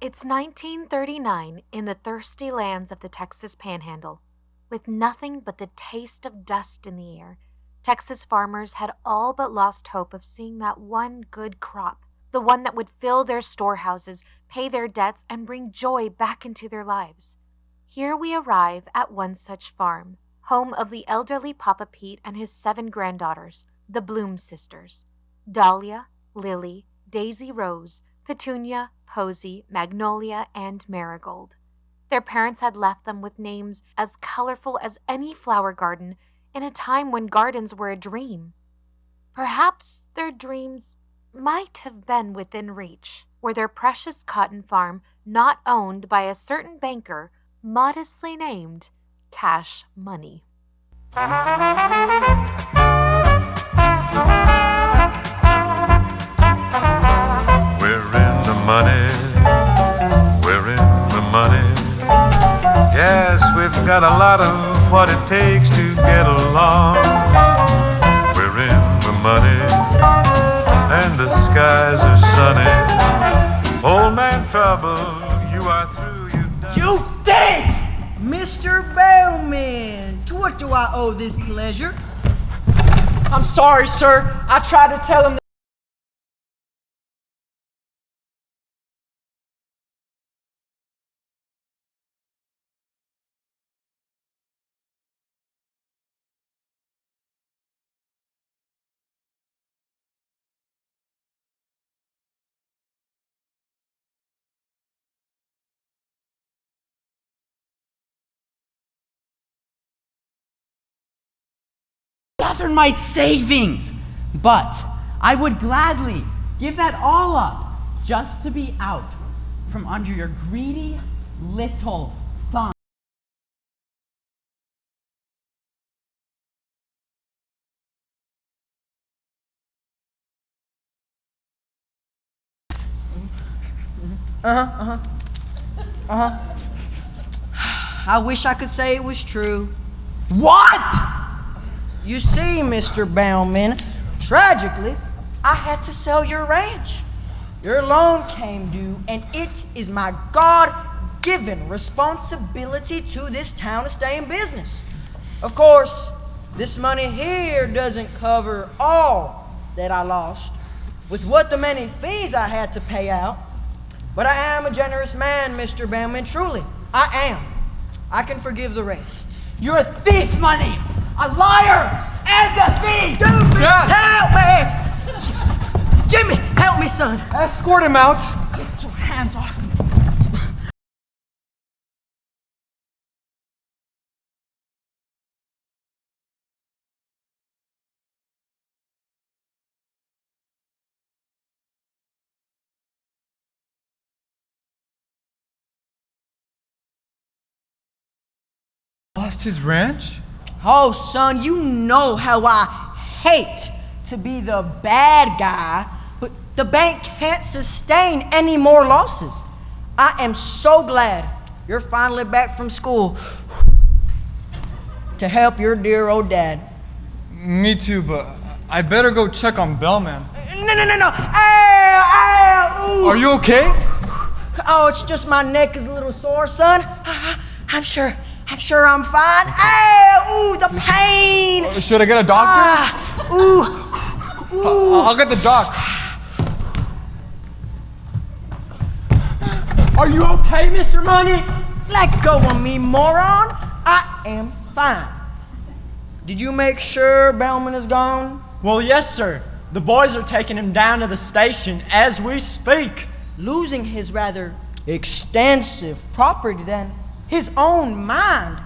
It's 1939 in the thirsty lands of the Texas Panhandle. With nothing but the taste of dust in the air, Texas farmers had all but lost hope of seeing that one good crop, the one that would fill their storehouses, pay their debts, and bring joy back into their lives. Here we arrive at one such farm, home of the elderly Papa Pete and his 7 granddaughters, the Bloom sisters: Dahlia, Lily, Daisy Rose, Petunia, Posy, Magnolia, and Marigold. Their parents had left them with names as colorful as any flower garden in a time when gardens were a dream. Perhaps their dreams might have been within reach, were their precious cotton farm not owned by a certain banker modestly named Cash Money. Money, we're in the money. Yes, we've got a lot of what it takes to get along. We're in the money, and the skies are sunny. Old man trouble, you are through, you've done. You think, Mr. Bellman, to what do I owe this pleasure? I'm sorry, sir. I tried to tell him. Gathered my savings, but I would gladly give that all up just to be out from under your greedy little thumb. I wish I could say it was true. What? You see, Mr. Bellman, tragically, I had to sell your ranch. Your loan came due, and it is my God-given responsibility to this town to stay in business. Of course, this money here doesn't cover all that I lost, with what the many fees I had to pay out. But I am a generous man, Mr. Bellman, truly, I am. I can forgive the rest. You're a thief, Money! A liar and a thief! Dude, help me! Jimmy, help me, son. Escort him out. Get your hands off me. Lost his ranch? Oh, son, you know how I hate to be the bad guy, but the bank can't sustain any more losses. I am so glad you're finally back from school to help your dear old dad. Me too, but I better go check on Bellman. No. Ow, ooh. Are you okay? Oh, it's just my neck is a little sore, son. I'm sure I'm fine. Ow, ooh, the pain. Should I get a doctor? Ooh. I'll get the doc. Are you okay, Mr. Money? Let go of me, moron. I am fine. Did you make sure Bellman is gone? Well, yes, sir. The boys are taking him down to the station as we speak. Losing his rather extensive property then, his own mind.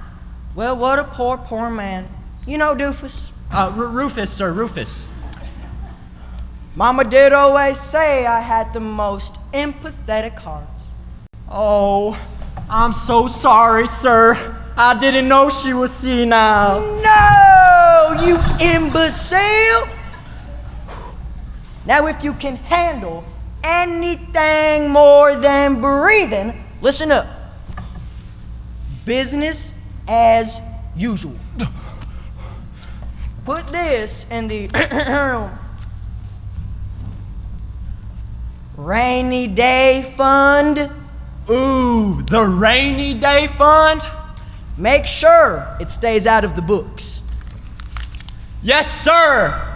Well, what a poor man. You know, Doofus? Rufus, sir, Rufus. Mama did always say I had the most empathetic heart. Oh, I'm so sorry, sir. I didn't know she was senile. No, you imbecile! Now, if you can handle anything more than breathing, listen up. Business as usual. Put this in the rainy day fund Ooh, the rainy day fund? Make sure it stays out of the books. Yes, sir!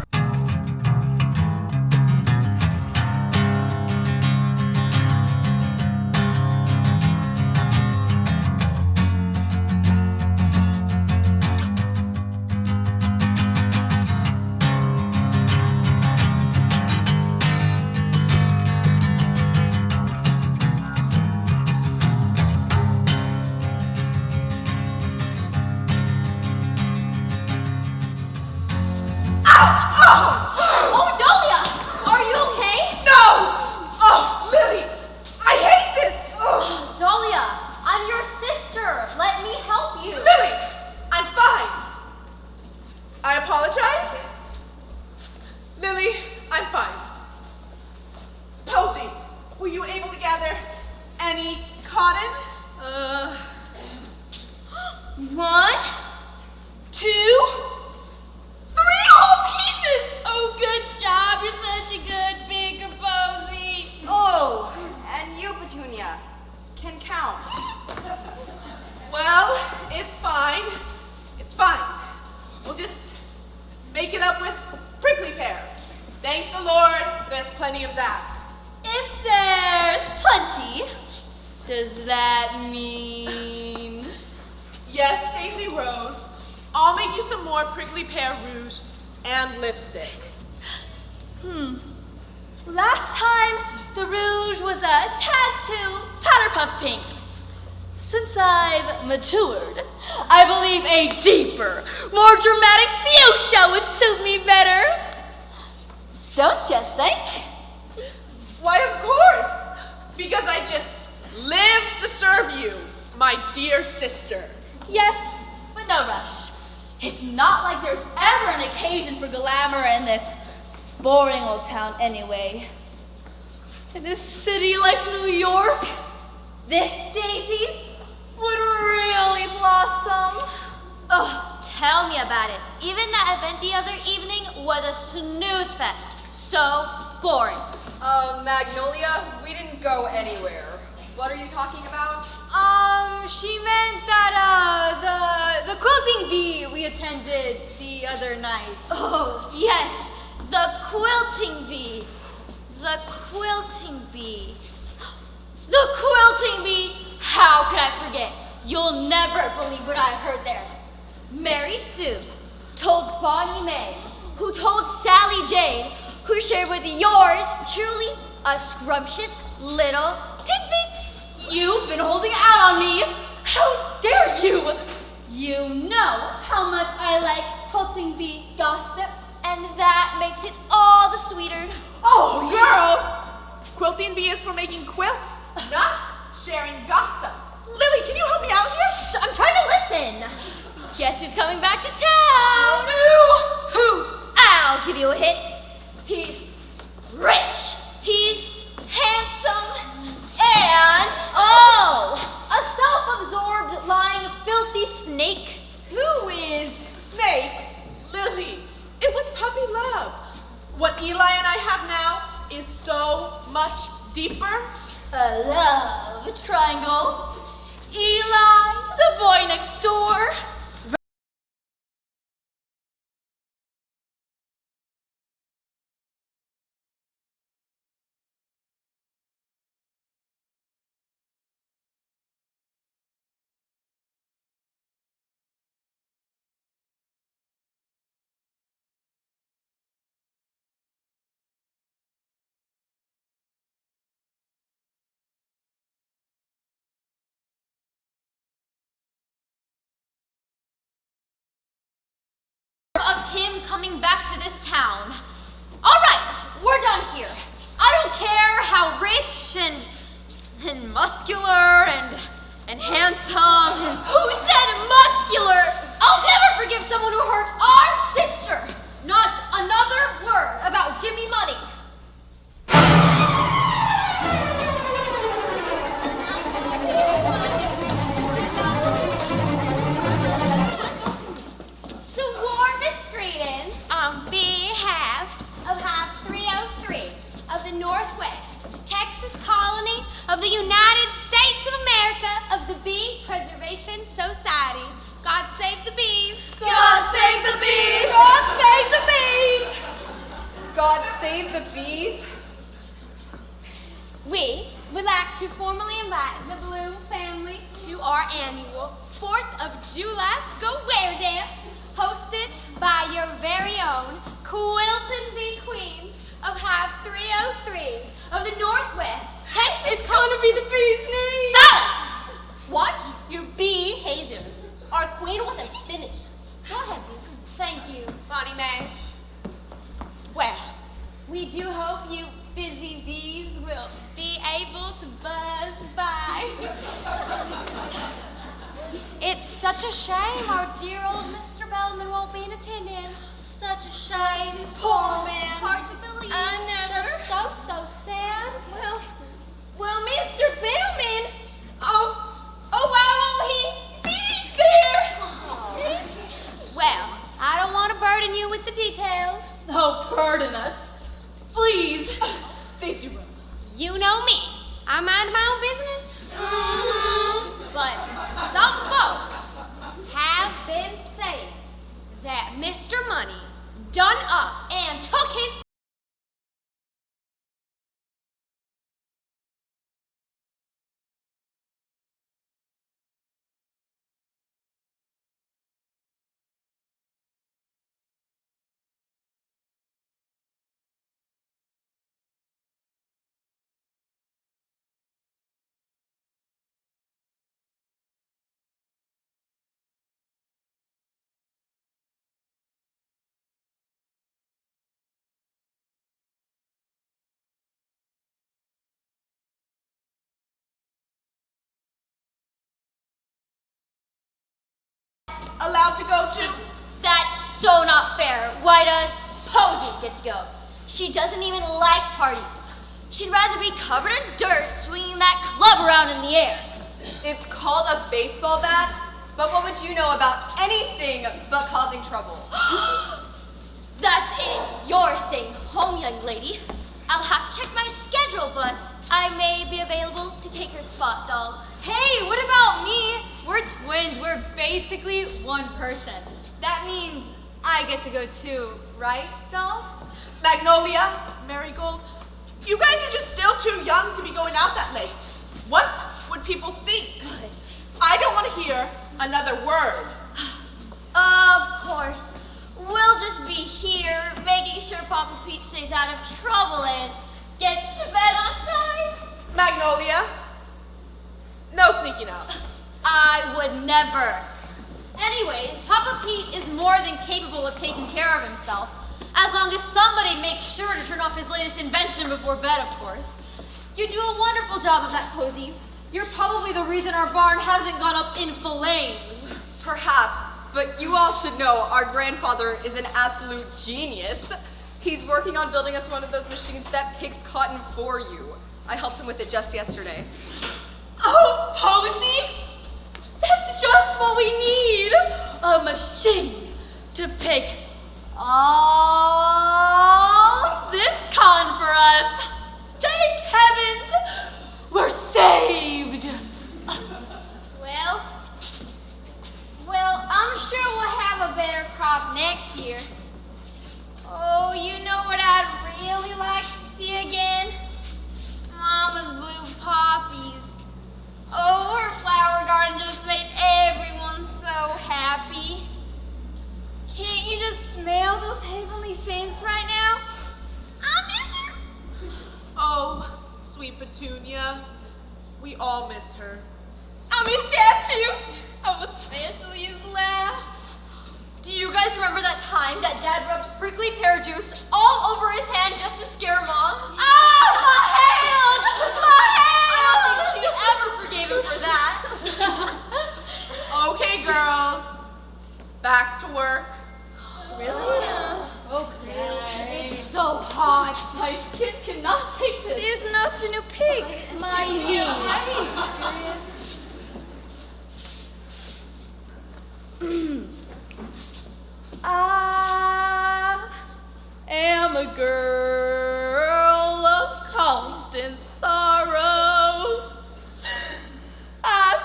Oh, Dahlia! Are you okay? No! Oh, Lily! I hate this! Oh. Dahlia, I'm your sister. Let me help you. Lily! I'm fine. I apologize. Lily, I'm fine. Posey, were you able to gather any cotton? 1, 2, 3 whole pieces! Oh, good job. You're such a good baker, Posey. Oh, and you, Petunia, can count. Well, it's fine. It's fine. We'll just make it up with prickly pear. Thank the Lord, there's plenty of that. If there's plenty, does that mean... Yes, Daisy Rose. I'll make you some more prickly pear rouge and lipstick. Last time, the rouge was a tad too powder puff pink. Since I've matured, I believe a deeper, more dramatic fuchsia would suit me better. Don't you think? Why, of course, because I just live to serve you, my dear sister. Yes, but no rush. It's not like there's ever an occasion for glamour in this boring old town anyway. In a city like New York, this Daisy would really blossom. Ugh, tell me about it. Even that event the other evening was a snooze fest. So boring. Magnolia, we didn't go anywhere. What are you talking about? She meant that, the quilting bee we attended the other night. Oh, yes, the quilting bee. The quilting bee. The quilting bee! How could I forget? You'll never believe what I heard there. Mary Sue told Bonnie Mae, who told Sally Jane, who shared with yours truly a scrumptious little tidbit. You've been holding out on me. How dare you? You know how much I like quilting bee gossip, and that makes it all the sweeter. Oh, girls! Quilting bee is for making quilts, not sharing gossip. Lily, can you help me out here? Shh, I'm trying to listen. Guess who's coming back to town? Who? I'll give you a hint. He's rich. He's handsome. And, a self-absorbed, lying, filthy snake. Who is Snake? Lily, it was puppy love. What Eli and I have now is so much deeper. A love triangle. Eli, the boy next door. Of him coming back to this town. All right, we're done here. I don't care how rich and muscular and handsome. Who said muscular? I'll never forgive someone who hurt our sister. Not another word about Jimmy Money. So warmest greetings on behalf of Hive 303 of the Northwest Texas colony of the United States America of the Bee Preservation Society. God save the bees. God save the bees. God save the bees. God save the bees. We would like to formally invite the Bloom family to our annual 4th of July Square Dance, hosted by your very own Quilton Bee Queens of Hive 303 of the Northwest Texas. It's gonna be the bee's knees. Silence! Watch your behavior. Our queen wasn't finished. Go ahead, Duke. Thank you, Bonnie Mae. Well, we do hope you busy bees will be able to buzz by. It's such a shame our dear old Mr. Bellman won't be in attendance. Such a shame. Poor man. Hard to believe. I know. Just so sad. Well, Mr. Bellman, why won't he be there? Well, I don't want to burden you with the details. Oh, burden us. Please. Daisy Rose. You know me. I mind my own business. But some folks have been saying that Mr. Money done up and took his Allowed to go too? That's so not fair. Why does Posey get to go? She doesn't even like parties. She'd rather be covered in dirt swinging that club around in the air. It's called a baseball bat, but what would you know about anything but causing trouble? That's it. You're staying home, young lady. I'll have to check my schedule, but I may be available to take your spot, doll. Hey, what about me? We're twins. We're basically one person. That means I get to go too, right, dolls? Magnolia, Marigold, you guys are just still too young to be going out that late. What would people think? Good. I don't want to hear another word. Of course. We'll just be here, making sure Papa Pete stays out of trouble and gets to bed on time. Magnolia, no sneaking out. I would never. Anyways, Papa Pete is more than capable of taking care of himself. As long as somebody makes sure to turn off his latest invention before bed, of course. You do a wonderful job of that, Posey. You're probably the reason our barn hasn't gone up in flames. Perhaps, but you all should know our grandfather is an absolute genius. He's working on building us one of those machines that picks cotton for you. I helped him with it just yesterday. Oh, Posey! That's just what we need! A machine to pick all this cotton for us. Thank heavens! We're saved! Well, I'm sure we'll have a better crop next year. Oh, you know what I'd really like to see again? Mama's blue poppies. Oh, her flower garden just made everyone so happy. Can't you just smell those heavenly scents right now? I miss her. Oh, sweet Petunia, we all miss her. I miss Dad too. Oh, especially his laugh. Do you guys remember that time that Dad rubbed prickly pear juice all over his hand just to scare Mom? Ah, my hand! My hand! I don't think she ever forgave him for that. Okay, girls, back to work. It's so hot. My skin cannot take this. There's nothing to pick. My knees. I am a girl of constant sorrow. I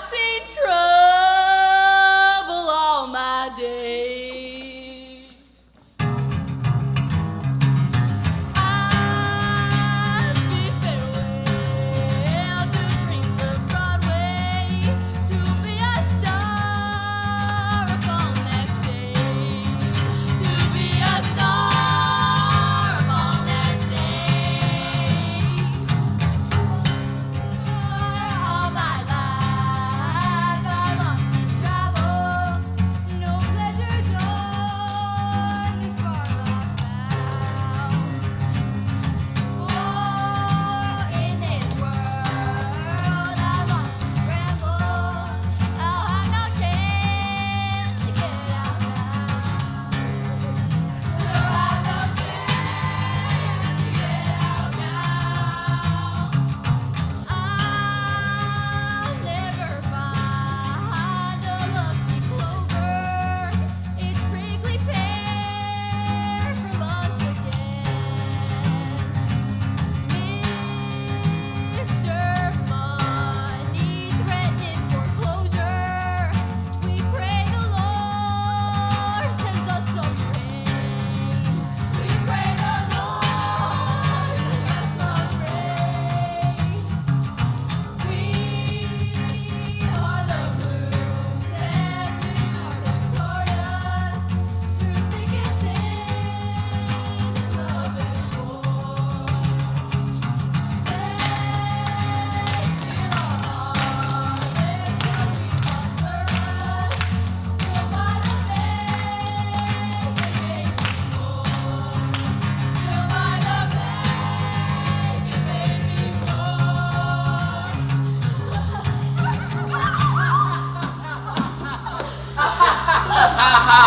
Good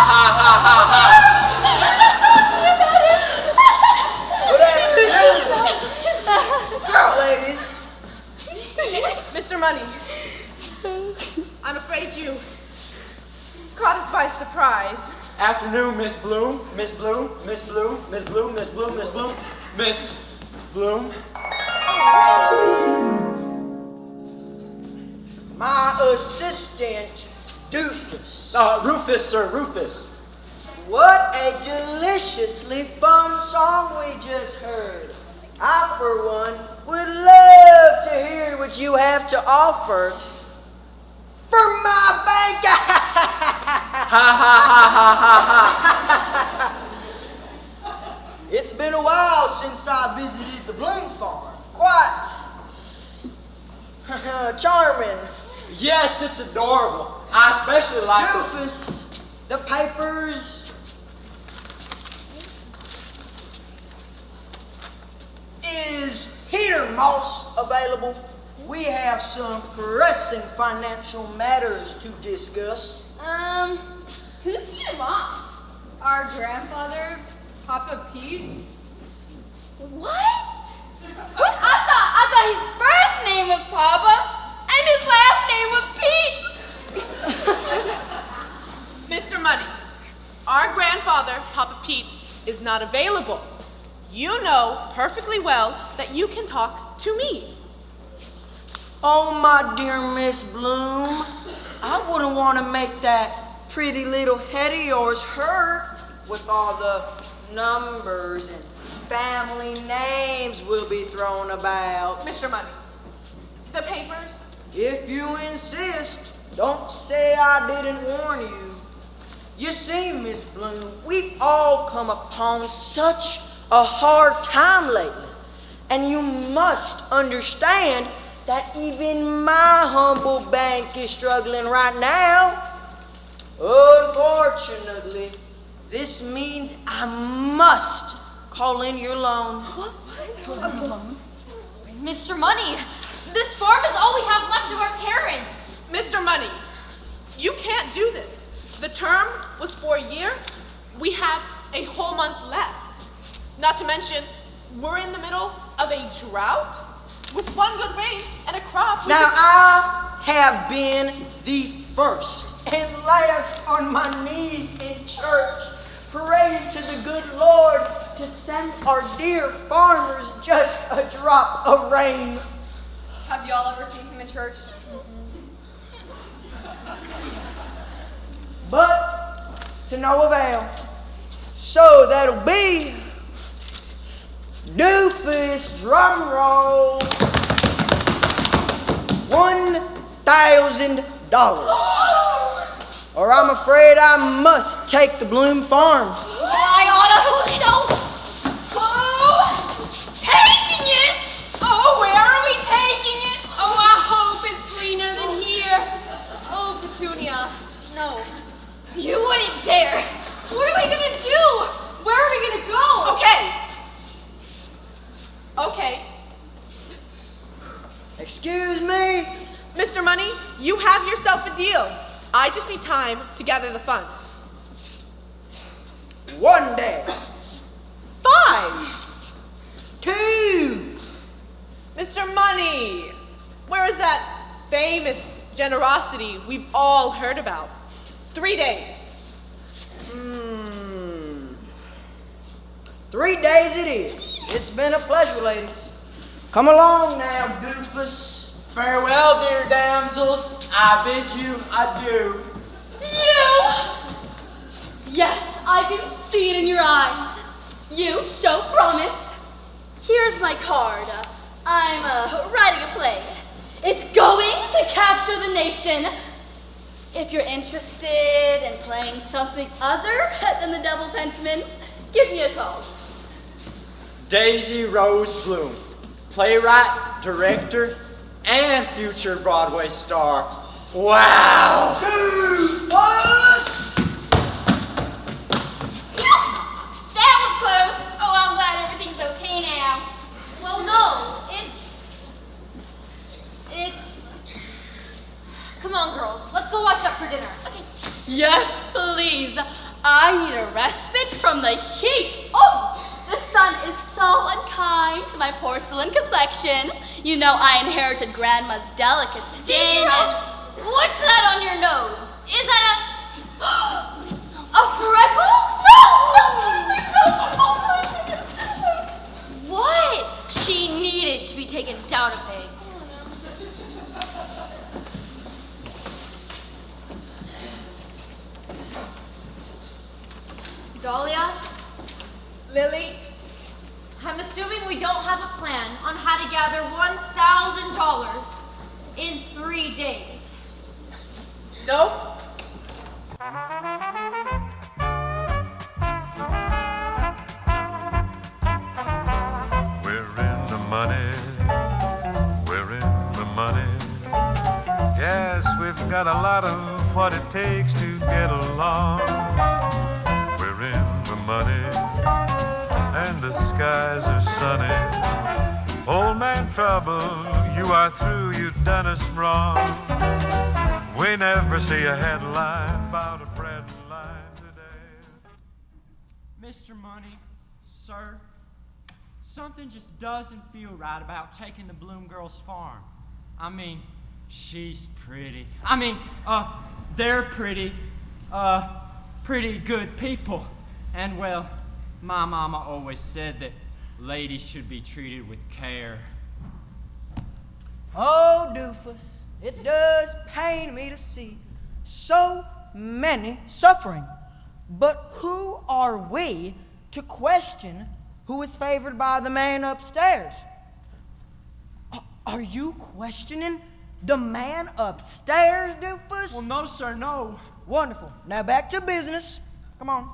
afternoon, ladies. Mr. Money, I'm afraid you caught us by surprise. Afternoon, Miss Bloom, Miss Bloom, Miss Bloom, Miss Bloom, Miss Bloom, Miss Bloom, Miss Bloom. My assistant, Doofus. Rufus, sir, Rufus. What a deliciously fun song we just heard. I, for one, would love to hear what you have to offer for my bank. Ha ha ha ha ha ha. It's been a while since I visited the Bloom Farm. Quite charming. Yes, it's adorable. I especially like Doofus, the papers. Is Peter Moss available? We have some pressing financial matters to discuss. Who's Peter Moss? Our grandfather, Papa Pete? What? I thought his first name was Papa and his last name was Pete. Mr. Money, our grandfather, Papa Pete, is not available. You know perfectly well that you can talk to me. Oh, my dear Miss Bloom, I wouldn't want to make that pretty little head of yours hurt with all the numbers and family names will be thrown about. Mr. Money, the papers? If you insist, don't say I didn't warn you. You see, Miss Bloom, we've all come upon such a hard time lately, and you must understand that even my humble bank is struggling right now. Unfortunately, this means I must call in your loan. Mr. Money, this farm is all we have left of our parents. Mr. Money, you can't do this. The term was for a year. We have a whole month left. Not to mention, we're in the middle of a drought. With one good rain and a crop. Now, I have been the first and last on my knees in church, praying to the good Lord to send our dear farmers just a drop of rain. Have y'all ever seen him in church? But to no avail. So that'll be Doofus, drum roll, $1,000. Or I'm afraid I must take the Bloom Farm. I oughta, taking it? Oh, where are we taking it? Oh, I hope it's greener than here. Oh, Petunia, no. You wouldn't dare. What are we gonna do? Where are we gonna go? Okay. Excuse me? Mr. Money, you have yourself a deal. I just need time to gather the funds. 1 day. 5. 2. Mr. Money, where is that famous generosity we've all heard about? 3 days. 3 days it is. It's been a pleasure, ladies. Come along now, Doofus. Farewell, dear damsels. I bid you adieu. You! Yes, I can see it in your eyes. You show promise. Here's my card. I'm writing a play. It's going to capture the nation. If you're interested in playing something other than the Devil's Henchman, give me a call. Daisy Rose Bloom, playwright, director, and future Broadway star. Wow! Doofus! That was close. Oh, I'm glad everything's okay now. Well, no, it's... Come on, girls. Let's go wash up for dinner. Okay. Yes, please. I need a respite from the heat. Oh, the sun is so unkind to my porcelain complexion. You know I inherited Grandma's delicate skin. What's that on your nose? Is that a freckle? No, please, no. Oh my goodness. What? She needed to be taken down a peg. Dahlia? Lily? I'm assuming we don't have a plan on how to gather $1,000 in 3 days. No? We're in the money. We're in the money. Yes, we've got a lot of what it takes to get along. We're in the money, and the skies are sunny. Old man trouble, you are through, you've done us wrong. We never see a headline about a bread line today. Mr. Money, sir, something just doesn't feel right about taking the Bloom girls' farm. I mean, she's pretty. They're pretty good people. And well, my mama always said that ladies should be treated with care. Oh, doofus, it does pain me to see so many suffering. But who are we to question who is favored by the man upstairs? Are you questioning the man upstairs, doofus? Well, no, sir, no. Wonderful. Now back to business. Come on.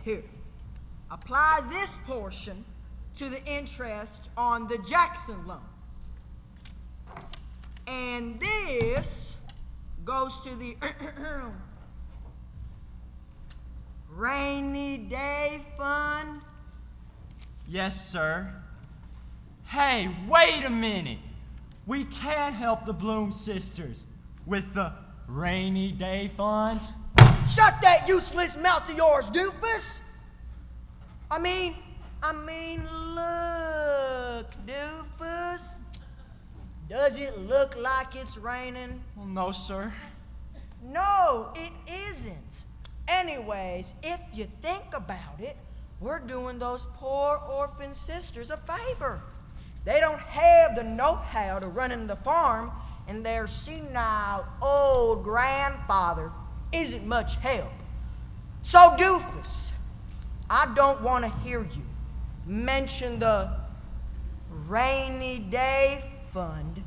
Here, apply this portion to the interest on the Jackson loan. And this goes to the rainy day fund. Yes, sir. Hey, wait a minute. We can't help the Bloom sisters with the rainy day fund. Shut that useless mouth of yours, doofus! I mean, look, doofus. Does it look like it's raining? Well, no, sir. No, it isn't. Anyways, if you think about it, we're doing those poor orphan sisters a favor. They don't have the know-how to run the farm, and their senile old grandfather isn't much help. So, doofus, I don't want to hear you mention the rainy day fund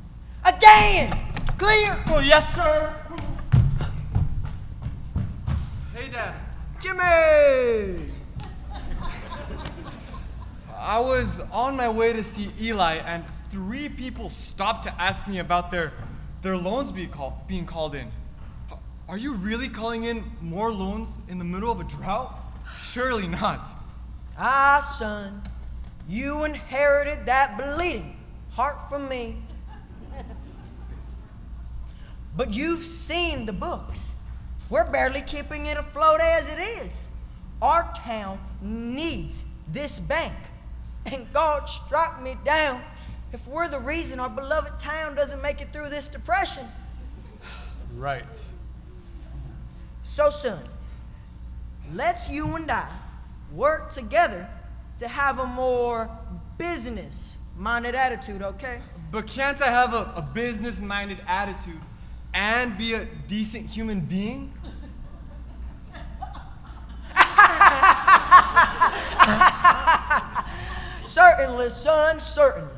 again. Clear? Oh, yes, sir. Hey, Dad. Jimmy! I was on my way to see Eli, and 3 people stopped to ask me about their loans being called in. Are you really calling in more loans in the middle of a drought? Surely not. Ah, son, you inherited that bleeding heart from me. But you've seen the books. We're barely keeping it afloat as it is. Our town needs this bank. And God struck me down if we're the reason our beloved town doesn't make it through this depression. Right. So, son, let's you and I work together to have a more business-minded attitude, okay? But can't I have a business-minded attitude and be a decent human being? Certainly, son, certainly.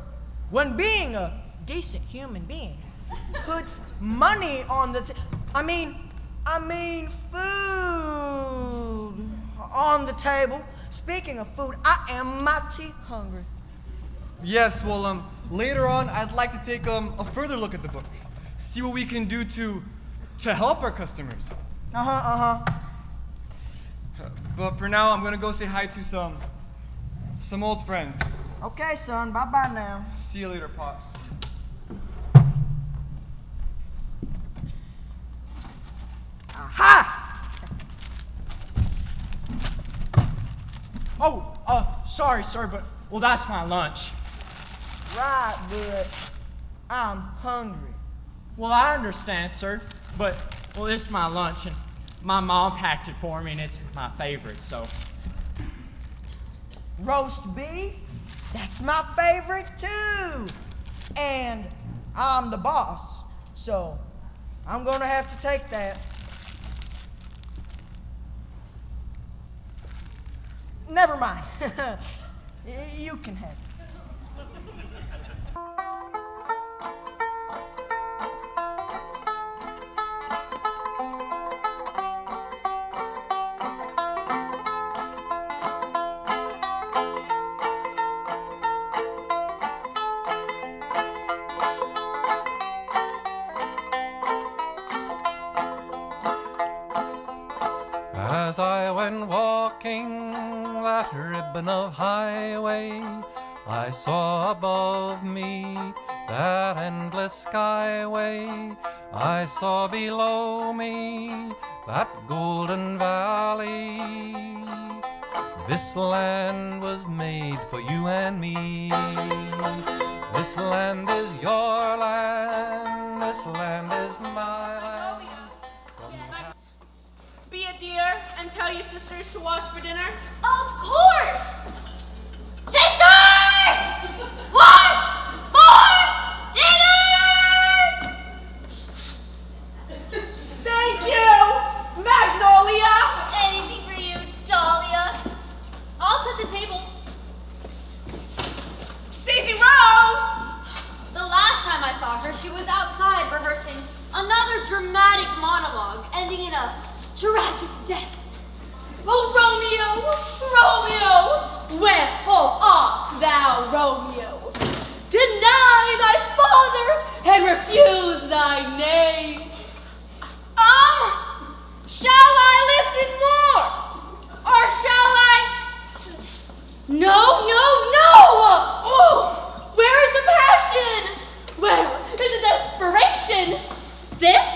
When being a decent human being puts money on the food on the table. Speaking of food, I am mighty hungry. Yes, well, later on, I'd like to take a further look at the books. See what we can do to help our customers. Uh-huh. But for now, I'm gonna go say hi to some old friends. Okay, son, bye-bye now. See you later, Pop. Aha! Oh, sorry, sir, but, well, that's my lunch. Right, but I'm hungry. Well, I understand, sir, but, well, it's my lunch, and my mom packed it for me, and it's my favorite, so. Roast beef? That's my favorite too. And I'm the boss, so I'm gonna have to take that. Never mind. You can have it. As I went walking that ribbon of highway, I saw above me that endless skyway. I saw below me that golden valley. This land was made for you and me. This land is your land. This land is my land. Yes. Be a dear and tell your sisters to wash for dinner. Of course! Sisters! Wash for dinner! Thank you, Magnolia. Anything for you, Dahlia. I'll set the table. Daisy Rose. The last time I saw her, she was outside rehearsing another dramatic monologue ending in a tragic death. Oh, Romeo, Romeo, wherefore art thou, Romeo? Deny thy father and refuse thy name. Shall I listen more? Or shall I? No, no, no! Oh, where is the passion? Where is the desperation? This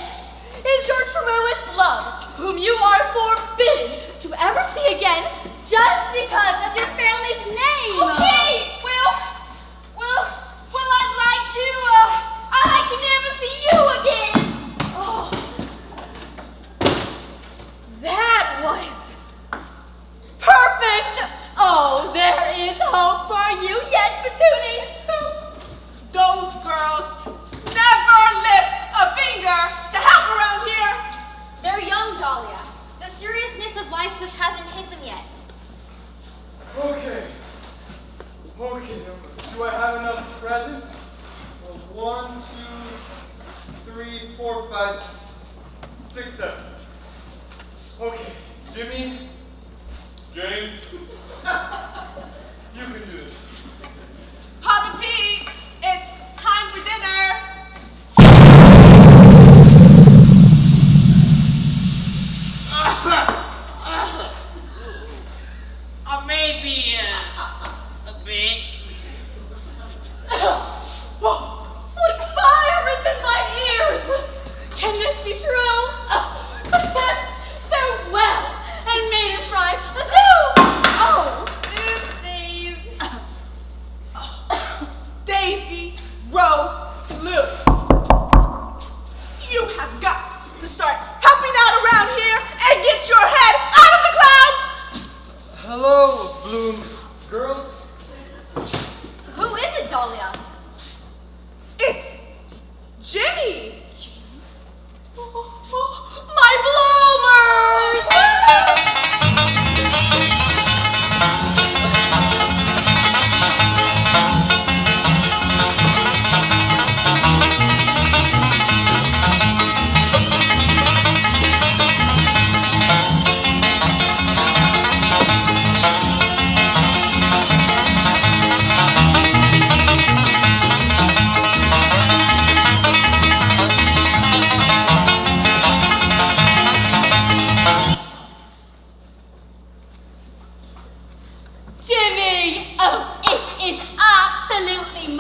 is your truest love, whom you are forbidden to ever see again just because of your family's name. Okay, well, I'd like to never see you again. Oh, that was perfect. Oh, there is hope for you yet, Petuni. Those girls never lift a finger to help around here. They're young, Dahlia. The seriousness of life just hasn't hit them yet. Okay. Do I have enough presents? 1, 2, 3, 4, 5, 6, 7. Okay, Jimmy, James, you can do this. Papa Pete, it's time for dinner. Maybe a bit. What fire is in my ears? Can this be true? Contempt, farewell, and may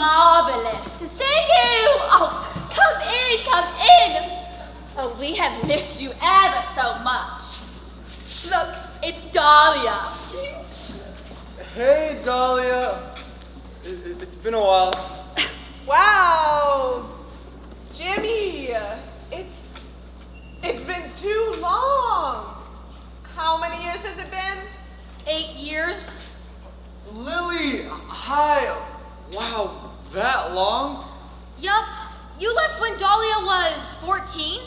marvelous to see you. Oh, come in, come in. Oh, we have missed you ever so much. Look, it's Dahlia. Hey, Dahlia. It's been a while. Wow, Jimmy, it's been too long. How many years has it been? 8 years. Lily, hi. Wow, that long? Yup. You left when Dahlia was 14.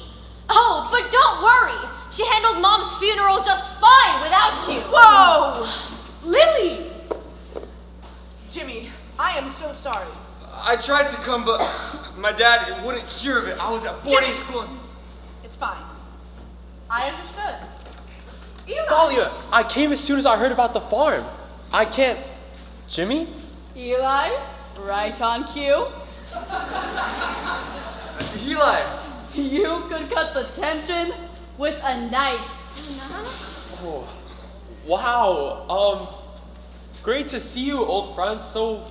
Oh, but don't worry. She handled Mom's funeral just fine without you. Whoa! Lily! Jimmy, I am so sorry. I tried to come, but my dad wouldn't hear of it. I was at boarding school. It's fine. I understood. Eli! Dahlia, I came as soon as I heard about the farm. I can't... Jimmy? Eli, right on cue. Eli! You could cut the tension with a knife. Oh, wow. Great to see you, old friend. So,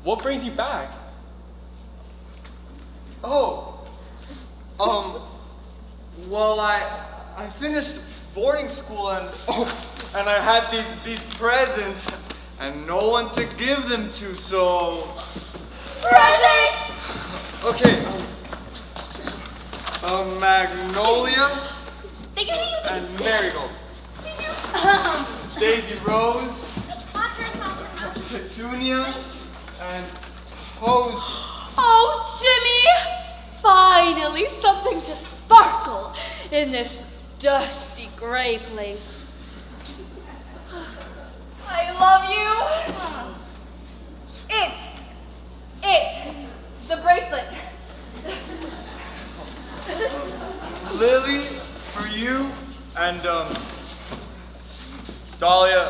what brings you back? Oh, well, I finished boarding school and I had these presents and no one to give them to, so. Presents! Okay, Magnolia and Marigold. Daisy Rose, Petunia, and Pose. Oh, Jimmy! Finally, something to sparkle in this dusty gray place. I love you. It's the bracelet. Lily, for you, and Dahlia,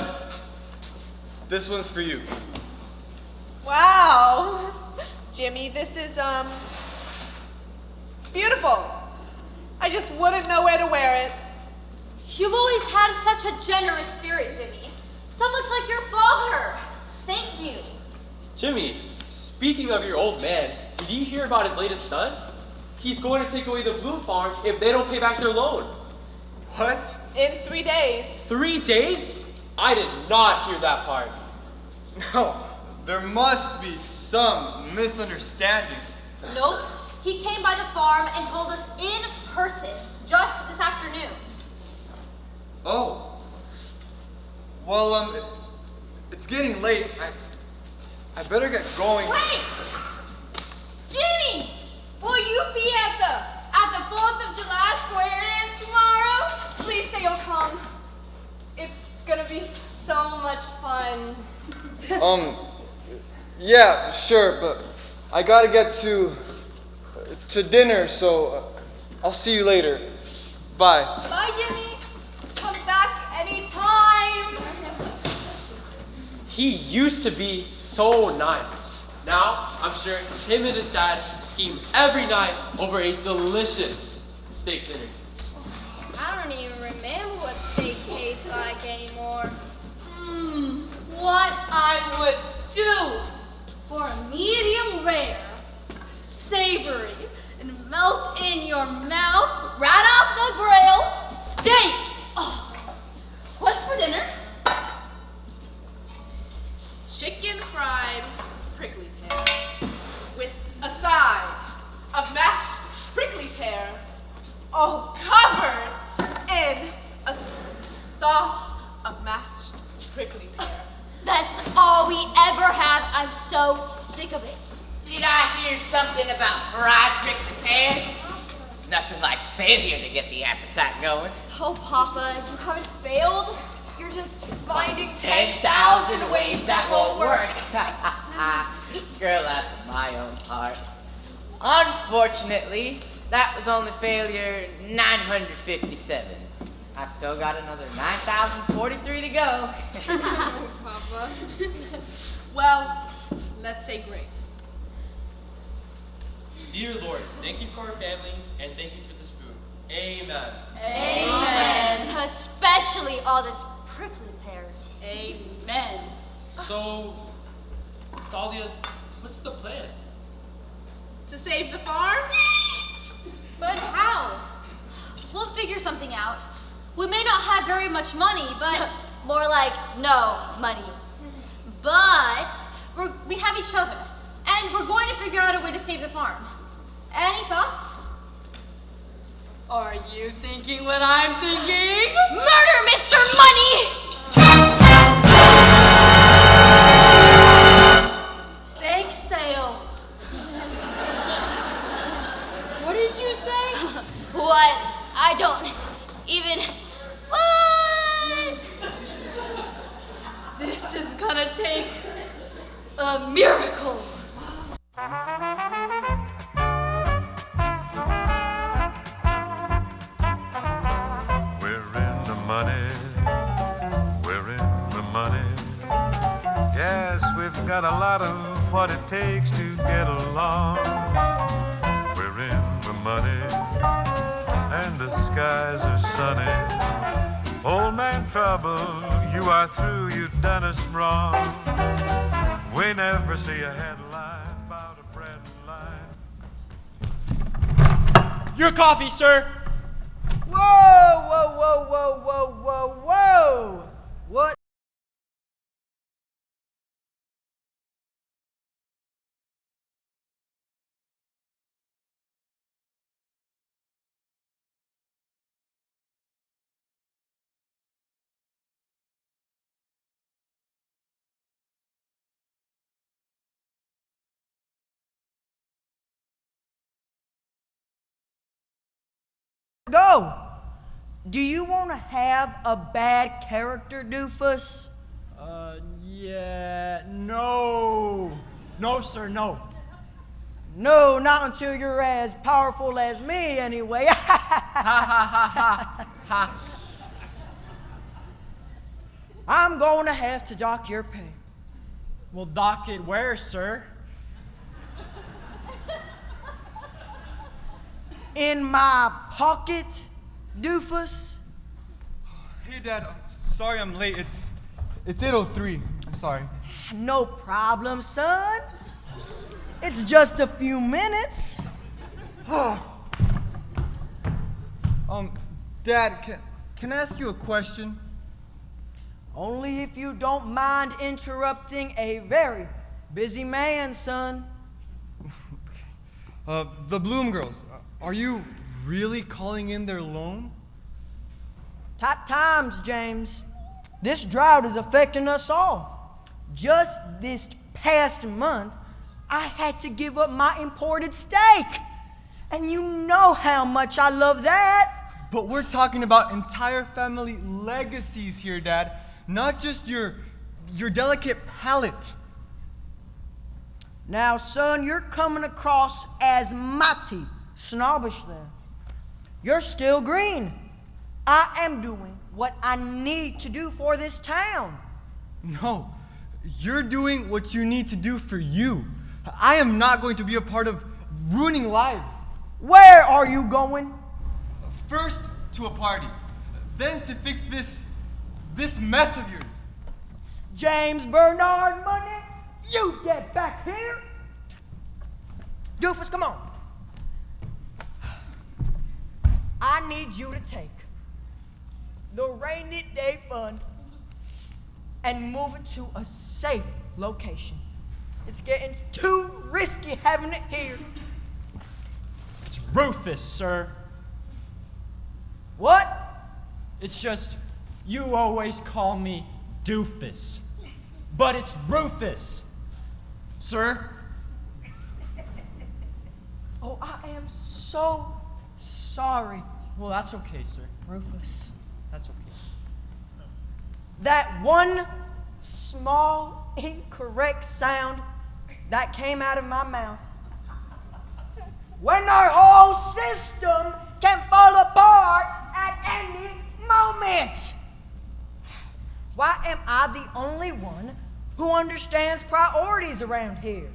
this one's for you. Wow. Jimmy, this is, beautiful. I just wouldn't know where to wear it. You've always had such a generous spirit, Jimmy. So much like your father. Thank you. Jimmy, speaking of your old man, did you hear about his latest stunt? He's going to take away the Bloom farm if they don't pay back their loan. What? In 3 days. 3 days? I did not hear that part. No, there must be some misunderstanding. Nope. He came by the farm and told us in person just this afternoon. Oh. Well, it's getting late. I better get going. Wait! Jimmy! Will you be at the 4th of July square dance tomorrow? Please say you'll come. It's gonna be so much fun. Yeah, sure, but I gotta get to dinner, so I'll see you later. Bye. Bye, Jimmy. Come back anytime. He used to be so nice. Now, I'm sure him and his dad scheme every night over a delicious steak dinner. I don't even remember what steak tastes like anymore. What I would do for a medium rare, savory, and melt in your mouth right off the grill steak. Oh. What's for dinner? Chicken fried prickly pear with a side of mashed prickly pear, all covered in a sauce of mashed prickly pear. That's all we ever have. I'm so sick of it. Did I hear something about fried prickly pear? Nothing like failure to get the appetite going. Oh, Papa, you haven't failed. You're just Finding 10,000 ways that won't work. Girl after my own heart. Unfortunately, that was only failure 957. I still got another 9,043 to go. Papa. Well, let's say grace. Dear Lord, thank you for our family and thank you for this food. Amen. Amen. Especially all this prickly pear. Amen. So, Dahlia, What's the plan? To save the farm? But how? We'll figure something out. We may not have very much money, but more like no money. But we have each other, and we're going to figure out a way to save the farm. Any thoughts? Are you thinking what I'm thinking? Murder, Mr. Money! Bake sale. What did you say? What? I don't even. What? This is gonna take a miracle. We're in the money. We're in the money. Yes, we've got a lot of what it takes to get along. We're in the money, and the skies are sunny. Old man trouble, you are through, you've done us wrong. We never see a headline about a bread line. Your coffee, sir. Whoa, whoa, whoa, whoa, whoa, whoa, whoa! What? Go! Do you want to have a bad character, doofus? Yeah, no. No, sir, no. No, not until you're as powerful as me, anyway. I'm going to have to dock your pay. Well, dock it where, sir? In my pocket, doofus. Hey, Dad. Sorry I'm late. It's 8:03. I'm sorry. No problem, son. It's just a few minutes. Dad, can I ask you a question? Only if you don't mind interrupting a very busy man, son. The Bloom girls, are you really calling in their loan? Tight times, James. This drought is affecting us all. Just this past month, I had to give up my imported steak. And you know how much I love that. But we're talking about entire family legacies here, Dad. Not just your delicate palate. Now, son, you're coming across as mighty snobbish there. You're still green. I am doing what I need to do for this town. No, you're doing what you need to do for you. I am not going to be a part of ruining lives. Where are you going? First to a party, then to fix this mess of yours. James Bernard Money, you get back here. Doofus, come on. I need you to take the rainy day fund and move it to a safe location. It's getting too risky having it here. It's Rufus, sir. What? It's just, you always call me Doofus. But it's Rufus, sir. Oh, I am so sorry, Well, that's okay, sir. Rufus. That's okay. That one small incorrect sound that came out of my mouth. When our whole system can fall apart at any moment. Why am I the only one who understands priorities around here?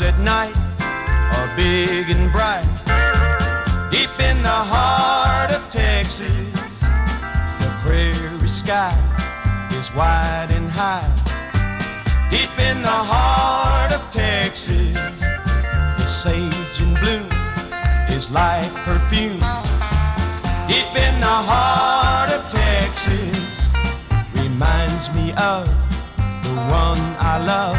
stars at night are big and bright. Deep in the heart of Texas, the prairie sky is wide and high. Deep in the heart of Texas, the sage in bloom is like perfume. Deep in the heart of Texas, reminds me of the one I love.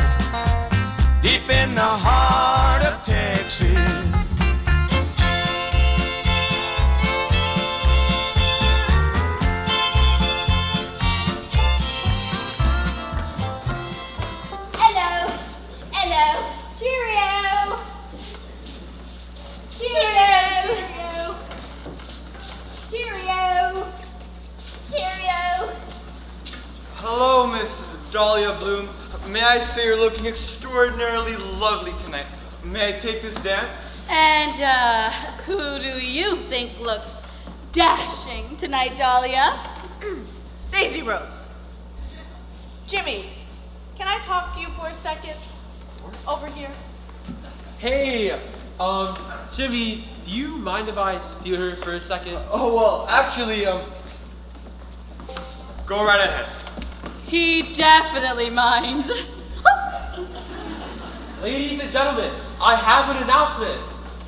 Deep in the heart of Texas. Hello. Hello. Cheerio. Cheerio. Cheerio. Cheerio. Hello, Miss Dahlia Bloom. May I say you're looking extraordinarily lovely tonight. May I take this dance? And, who do you think looks dashing tonight, Dahlia? Daisy Rose. Jimmy, can I talk to you for a second? Over here. Hey, Jimmy, do you mind if I steal her for a second? Oh, well, actually, go right ahead. He definitely minds. Ladies and gentlemen, I have an announcement.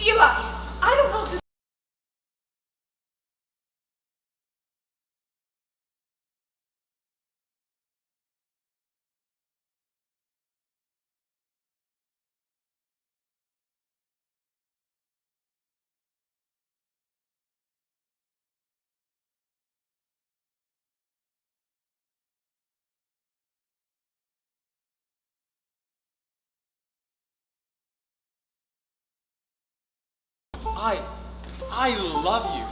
Eli, I don't know if this. I love you.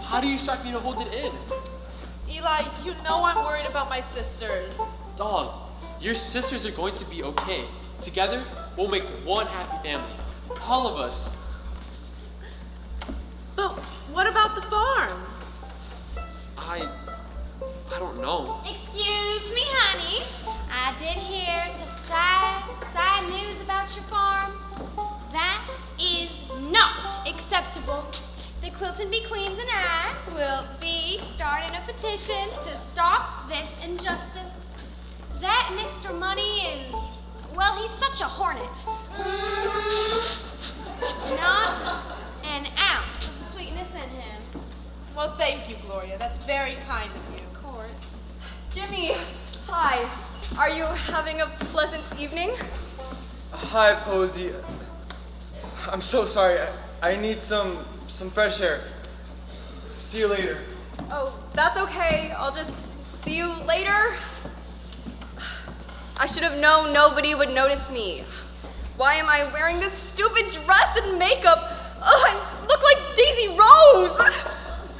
How do you expect me to hold it in? Eli, you know I'm worried about my sisters. Dolls, your sisters are going to be okay. Together, we'll make one happy family. All of us. But what about the farm? I don't know. Excuse me, honey. I did hear the sad news about your farm. That is not acceptable. The Quilton Bee Queens and I will be starting a petition to stop this injustice. That Mr. Money is, well, he's such a hornet. Not an ounce of sweetness in him. Well, thank you, Gloria. That's very kind of you. Of course. Jimmy, hi. Are you having a pleasant evening? Hi, Posey. I'm so sorry. I need some fresh air. See you later. Oh, that's okay. I'll just see you later. I should have known nobody would notice me. Why am I wearing this stupid dress and makeup? Oh, I look like Daisy Rose.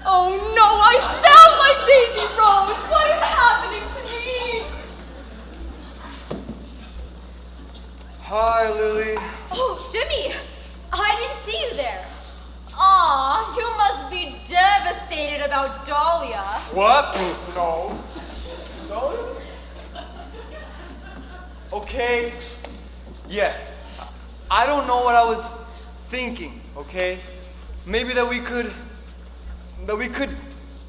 Oh no, I sound like Daisy Rose. What is happening to me? Hi, Lily. Oh, Jimmy, I didn't see you there. Aw, you must be devastated about Dahlia. What? No. No? Okay. Yes. I don't know what I was thinking, okay? Maybe that we could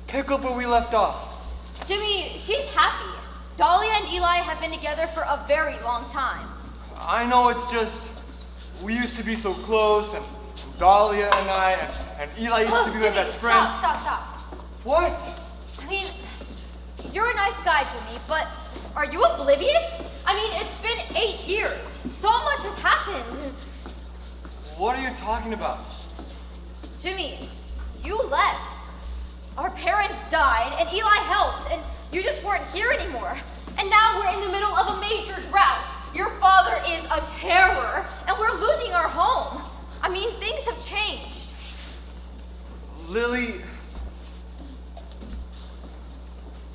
pick up where we left off. Jimmy, she's happy. Dahlia and Eli have been together for a very long time. I know, it's just we used to be so close, and Dahlia and I and Eli used to be my best friend. Stop. What? I mean, you're a nice guy, Jimmy, but are you oblivious? I mean, it's been 8 years. So much has happened. What are you talking about? Jimmy, you left. Our parents died, and Eli helped, and you just weren't here anymore. And now we're in the middle of a major drought. Your father is a terror, and we're losing our home. I mean, things have changed. Lily,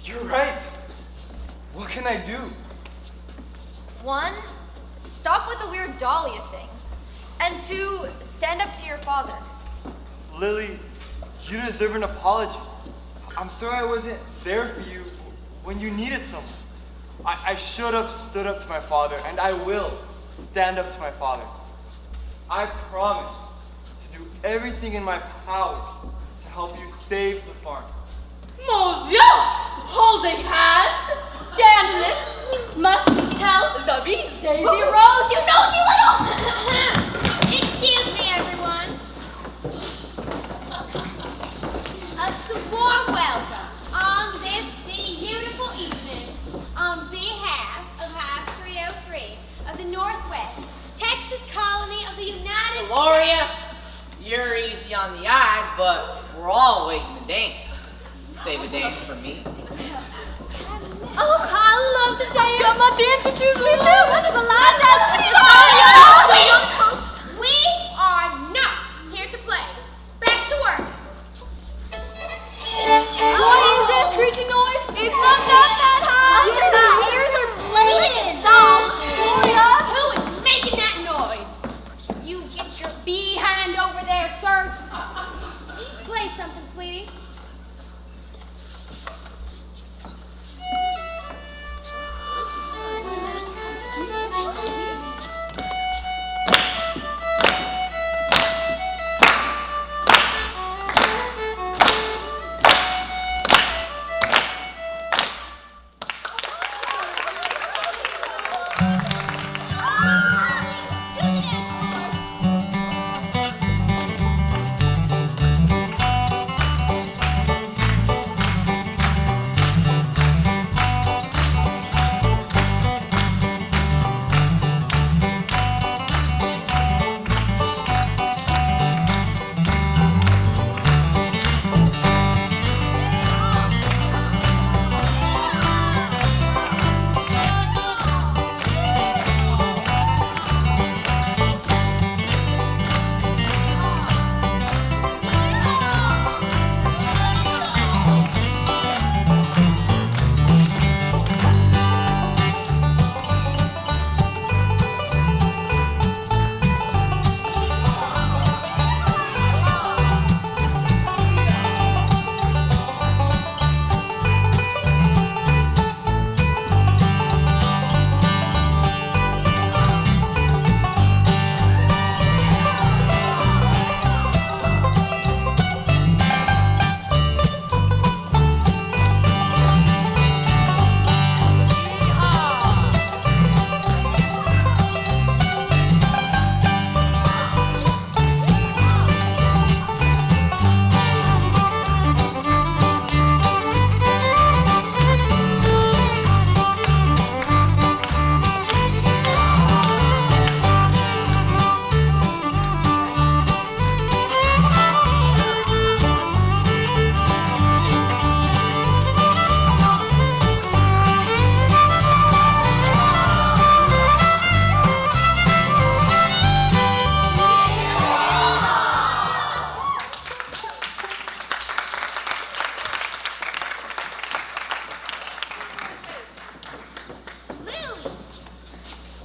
you're right. What can I do? 1, stop with the weird Dahlia thing. And 2, stand up to your father. Lily, you deserve an apology. I'm sorry I wasn't there for you when you needed someone. I should have stood up to my father, and I will stand up to my father. I promise to do everything in my power to help you save the farm. Monsieur! Holding hands! Scandalous! Must tell Zabby's Daisy Rose, you nosy little... Excuse me, everyone. A warm welcome on this beautiful evening on behalf of Hive 303 of the Northwest Texas Colony of the United Gloria, you're easy on the eyes, but we're all waiting to dance. Save a dance for me. Oh, I love to dance. Got my dancing shoes, me too. That is a line dance. We are not here to play. Back to work. What is that screeching noise? It's not that high. My ears are bleeding. Gloria, Who is making that noise? You get your behind over there, sir. Play something, sweetie.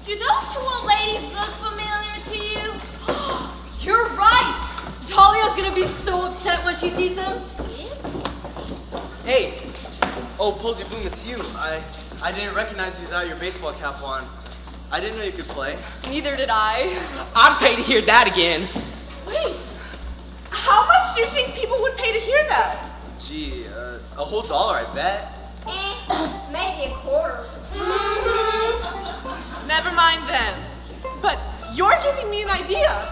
Do those two old ladies look familiar to you? You're right! Talia's gonna be so upset when she sees them. Hey! Oh, Posey Bloom, it's you. I didn't recognize you without your baseball cap on. I didn't know you could play. Neither did I. I'd pay to hear that again. Wait, how much do you think people would pay to hear that? Gee, a whole $1, I bet. Maybe a quarter. Never mind then. But you're giving me an idea.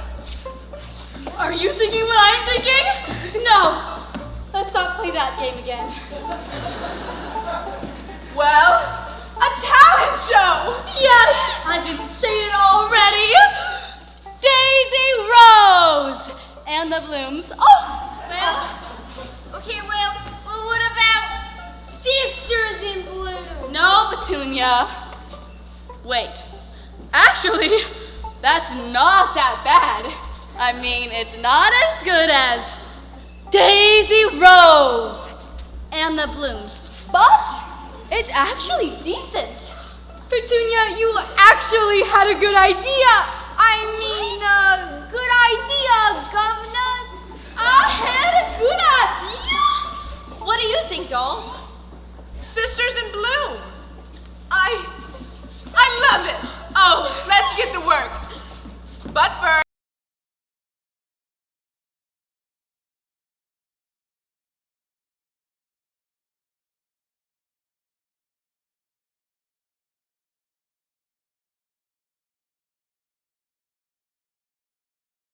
Are you thinking what I'm thinking? No. Let's not play that game again. Well, a talent show! Yes! I've been saying already. Daisy Rose! And the Blooms. Oh! Well, okay, well, what about Sisters in Blue? No, Petunia. Wait. Actually, that's not that bad. I mean, it's not as good as Daisy Rose and the Blooms, but it's actually decent. Petunia, you actually had a good idea. Good idea, Governor. I had a good idea. What do you think, dolls? Sisters in Bloom. I love it. Oh, let's get to work. But first,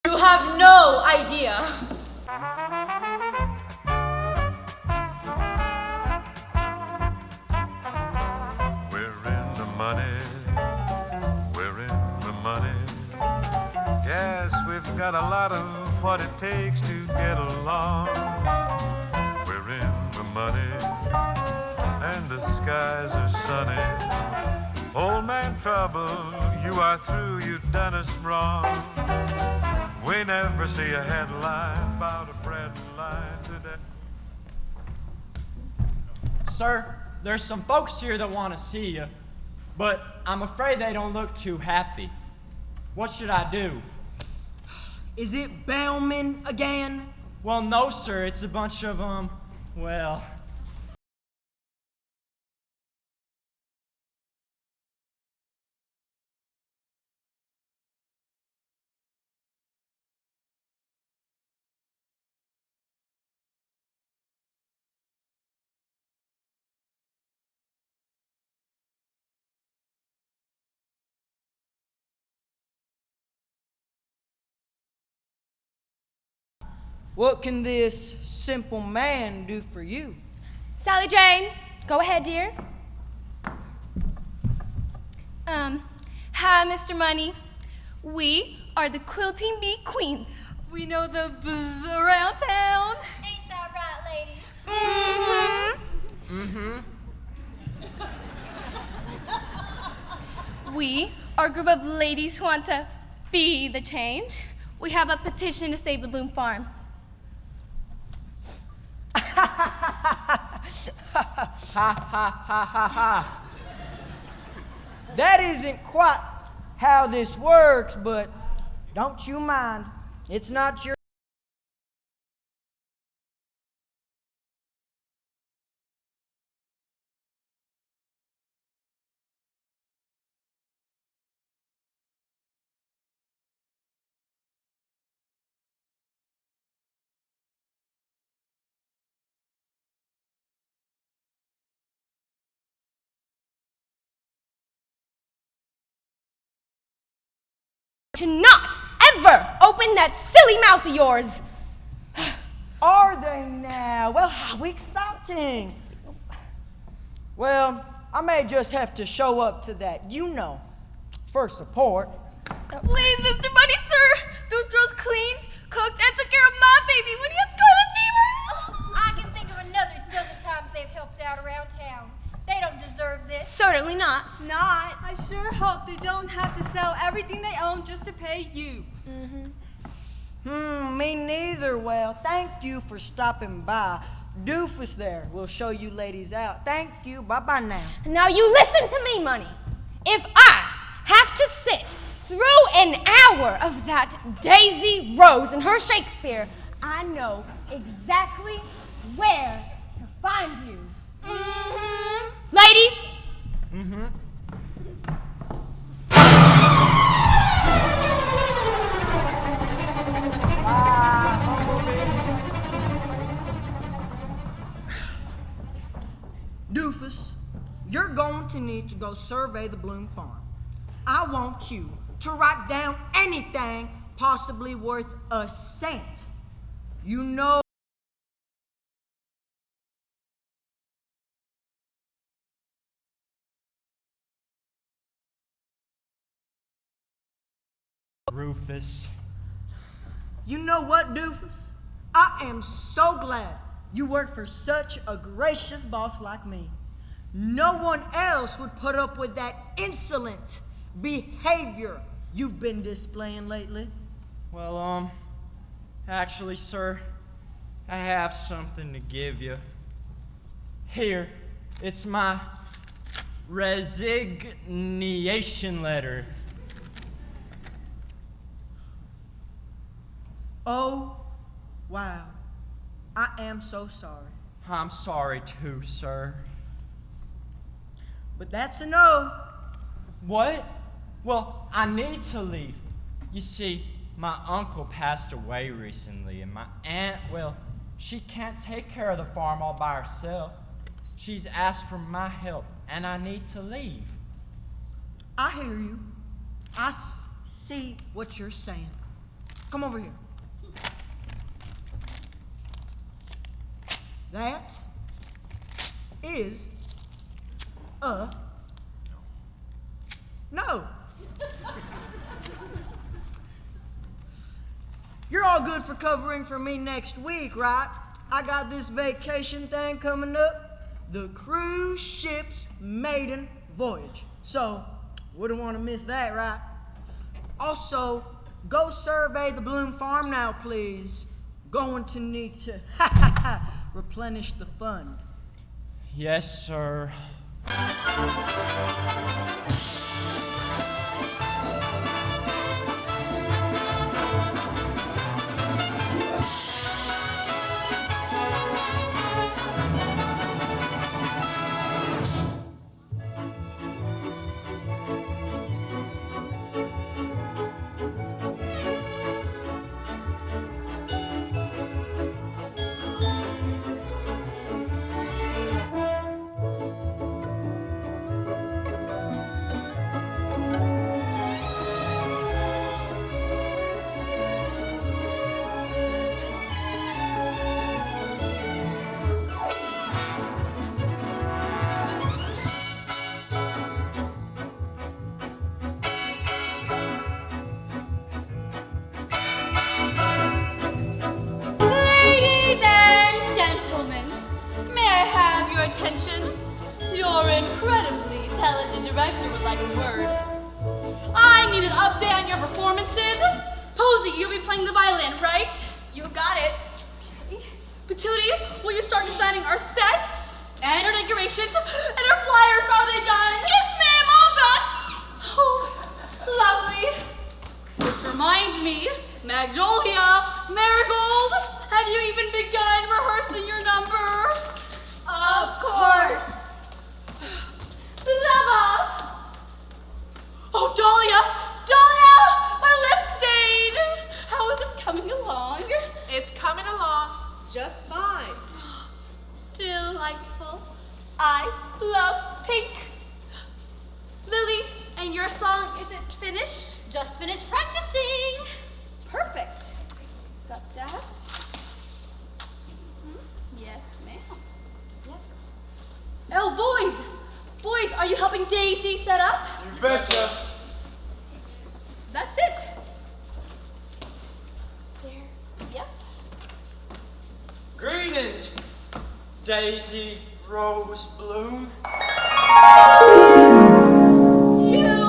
You have no idea. We're in the money. We're in the money. Yes, we've got a lot of what it takes to get along. We're in the money, and the skies are sunny. Old man Trouble, you are through, you've done us wrong. We never see a headline about a bread line today. Sir, there's some folks here that want to see you, but I'm afraid they don't look too happy. What should I do? Is it Bellman again? Well, no, sir. It's a bunch of, well... What can this simple man do for you? Sally Jane, go ahead, dear. Hi, Mr. Money. We are the Quilting Bee Queens. We know the buzz around town. Ain't that right, ladies? We are a group of ladies who want to be the change. We have a petition to save the Bloom Farm. That isn't quite how this works, but don't you mind. It's not your... To not ever open that silly mouth of yours. Are they now? Well, how exciting. Well, I may just have to show up to that, for support. Please, Mr. Money, sir. Those girls cleaned, cooked, and took care of my baby when he had scarlet fever. I can think of another dozen times they've helped out around town. They don't deserve this. Certainly not. I sure hope they don't have to sell everything they own just to pay you. Me neither. Well, thank you for stopping by. Doofus there will show you ladies out. Thank you. Bye-bye now. Now you listen to me, Money. If I have to sit through an hour of that Daisy Rose and her Shakespeare, I know exactly where to find you. Ladies? Doofus, you're going to need to go survey the Bloom Farm. I want you to write down anything possibly worth a cent. You know. Rufus. You know what, Doofus? I am so glad you work for such a gracious boss like me. No one else would put up with that insolent behavior you've been displaying lately. Well, actually, sir, I have something to give you. Here, it's my resignation letter. Oh, wow. I am so sorry. I'm sorry too, sir. But that's a no. What? Well, I need to leave. You see, my uncle passed away recently, and my aunt, well, she can't take care of the farm all by herself. She's asked for my help, and I need to leave. I hear you. I see what you're saying. Come over here. That is a no. You're all good for covering for me next week, right? I got this vacation thing coming up, the cruise ship's maiden voyage. So, wouldn't want to miss that, right? Also, go survey the Bloom Farm now, please. Going to need to replenish the fund. Yes, sir. Ladies and gentlemen, may I have your attention? Your incredibly talented director would like a word. I need an update on your performances. Posey, you'll be playing the violin, right? You got it. Okay. Patootie, will you start designing our set and our decorations and our flyers? Are they done? Yes, ma'am, all done. Oh, lovely. This reminds me, Magnolia, Marigold, have you even begun rehearsing your number? Of course. Lava. Oh, Dahlia, my lip stain. How is it coming along? It's coming along just fine. Delightful. I love pink. Lily, and your song, is it finished? Just finished practicing. Perfect. Got that? Yes, ma'am. Yes. Oh, boys! Boys, are you helping Daisy set up? You betcha. That's it. There. Yep. Greetings, Daisy Rose Bloom. You.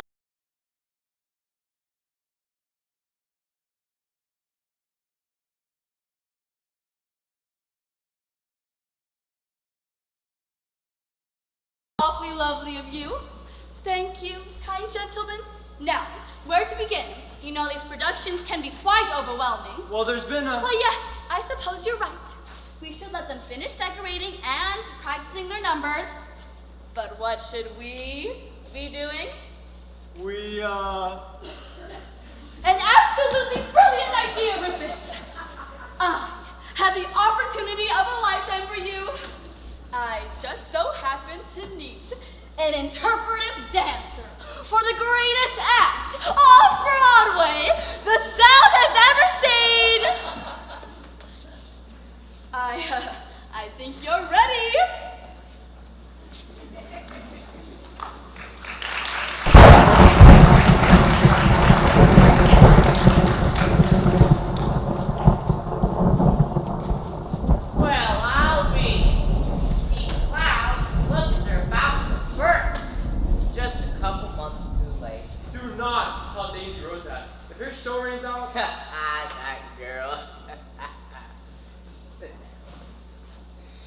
Awfully lovely of you. Thank you, kind gentlemen. Now, where to begin? You know these productions can be quite overwhelming. Well, there's been a... Well, yes, I suppose you're right. We should let them finish decorating and practicing their numbers. But what should we be doing? We, An absolutely brilliant idea, Rufus. I have the opportunity of a lifetime for you. I just so happen to need an interpretive dancer for the greatest act off-Broadway the South has ever seen. I think you're ready. Well, I'll be. These clouds look as they're about to burst. Just a couple months too late. Do not tell Daisy Rose that. If her show rains out, That girl. Sit down.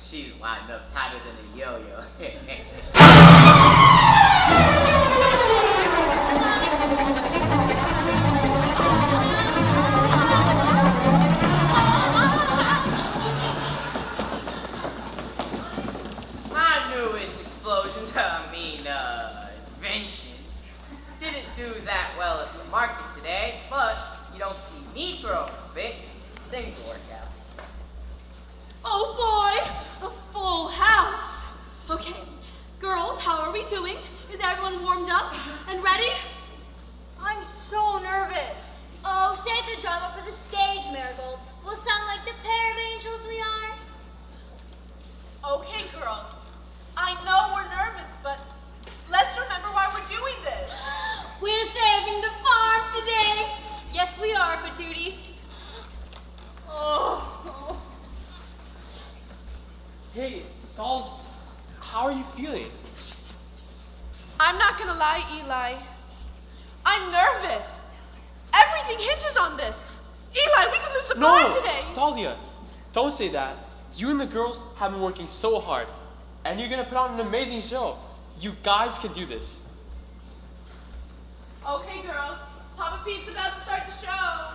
She's wound up tighter than a yo-yo. My newest explosion, invention, didn't do that well at the market today, but you don't see me throwing a fit. Things will work out. Oh boy, a full house. Okay, girls, how are we doing? Is everyone warmed up and ready? I'm so nervous. Oh, save the drama for the Okay, girls. I know we're nervous, but let's remember why we're doing this. We're saving the farm today. Yes, we are, Patootie. Oh. Hey, dolls, how are you feeling? I'm not gonna lie, Eli. I'm nervous. Everything hinges on this. Eli, we could lose the farm today. Dahlia, don't say that. You and the girls have been working so hard, and you're gonna put on an amazing show. You guys can do this. Okay, girls. Papa Pete's about to start the show.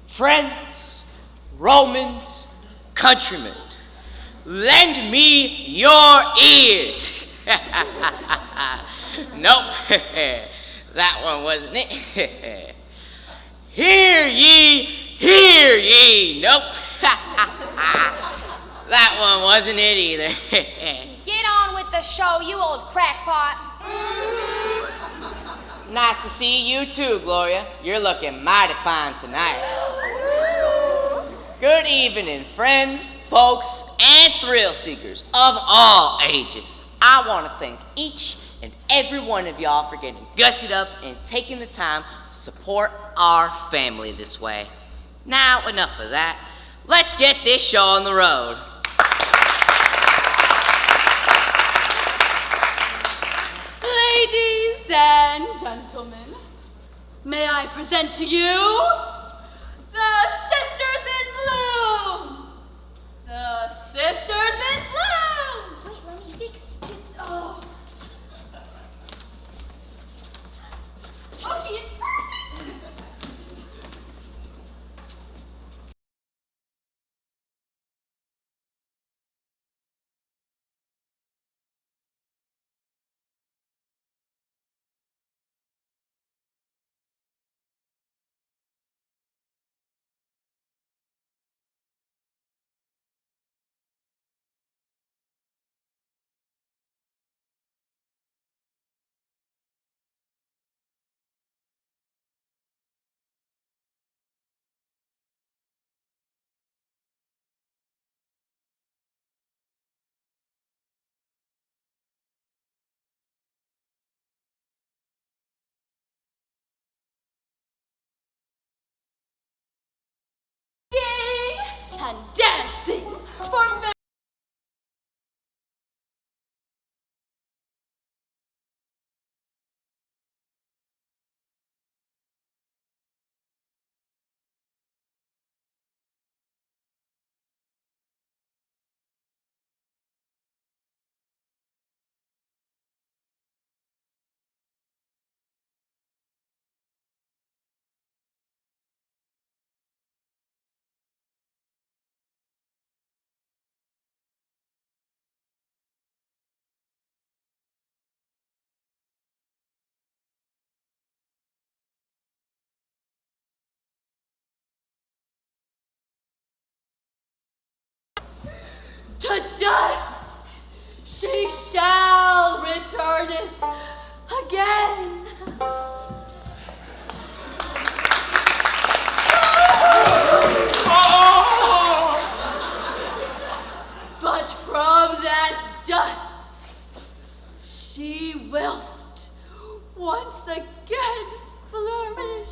Friends, Romans, countrymen, lend me your ears. Nope, that one wasn't it. Hear ye, nope. That one wasn't it either. Get on with the show, you old crackpot. Nice to see you too, Gloria. You're looking mighty fine tonight. Good evening, friends, folks, and thrill seekers of all ages. I want to thank each and every one of y'all for getting gussied up and taking the time to support our family this way. Now, enough of that. Let's get this show on the road. Ladies and gentlemen, may I present to you the Sisters in Bloom! The Sisters in Bloom! Wait, let me fix it. Oh. Okay, it's perfect! And dancing for men. To dust she shall return it again. But from that dust she whilst once again flourish.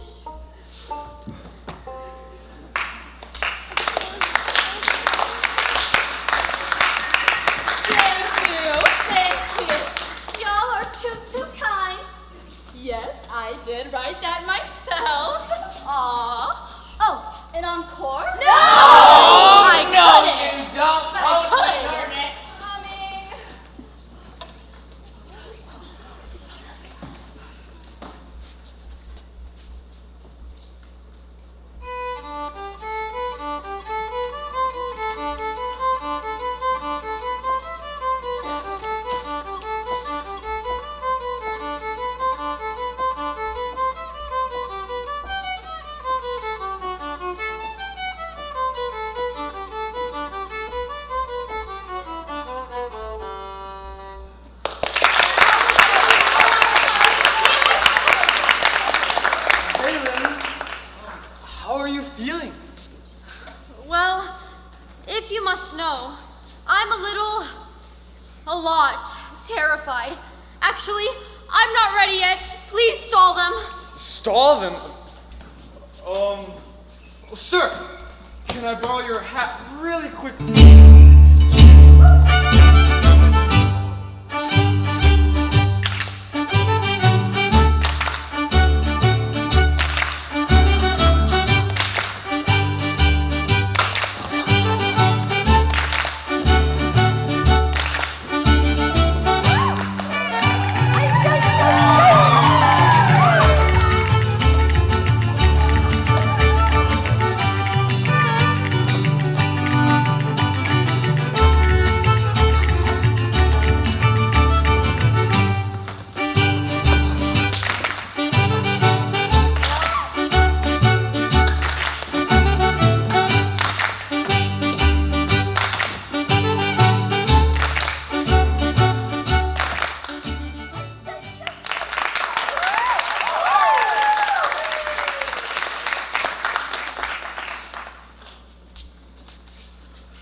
Too kind. Yes, I did write that myself. Aw. Oh, an encore? No! I couldn't. You don't. But I could. must know, I'm a lot terrified. Actually, I'm not ready yet. Please stall them. Stall them? Sir, can I borrow your hat really quickly?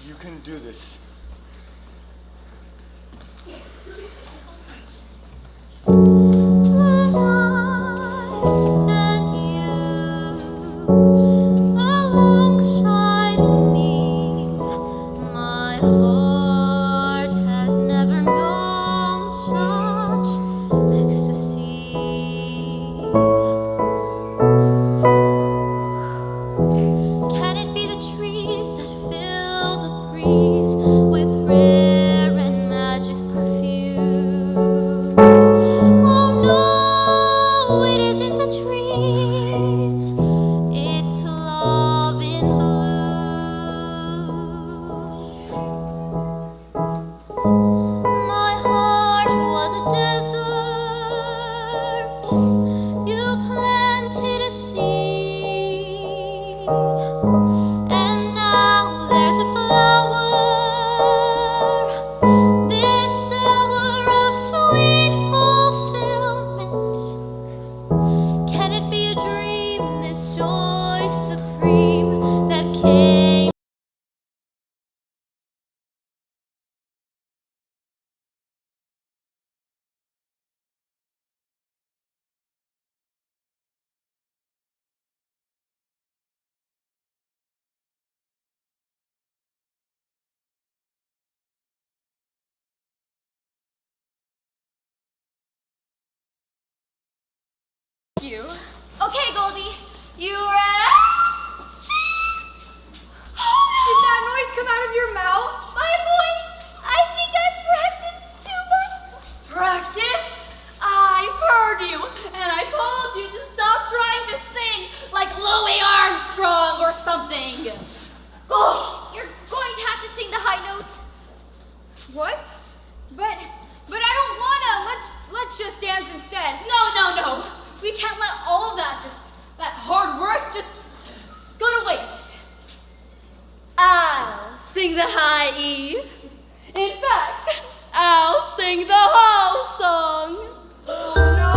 You can do this. Alongside me, my heart has never known such ecstasy. Can it be the trees that fill the breeze with rare and magic perfumes? Oh no, it isn't the trees, it's love in bloom. My heart was a desert, you planted a seed, and now there's a flower, this hour of sweet fulfillment. Can it be a dream, this joy supreme that came? You. Okay, Goldie, you ready? Did that noise come out of your mouth? My voice, I think I practiced too much. Practice? I heard you, and I told you to stop trying to sing like Louis Armstrong or something. Oh, you're going to have to sing the high notes. What? But I don't wanna. Let's just dance instead. No. We can't let all of that hard work just go to waste. I'll sing the high E. In fact, I'll sing the whole song. Oh no.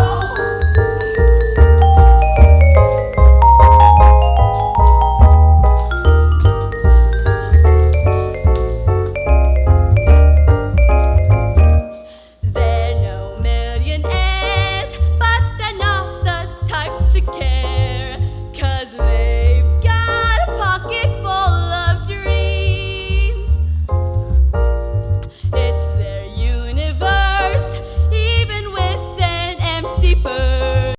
They're no millionaires, but they're not the type to care, 'cause they've got a pocket full of dreams. It's their universe, even with an empty purse.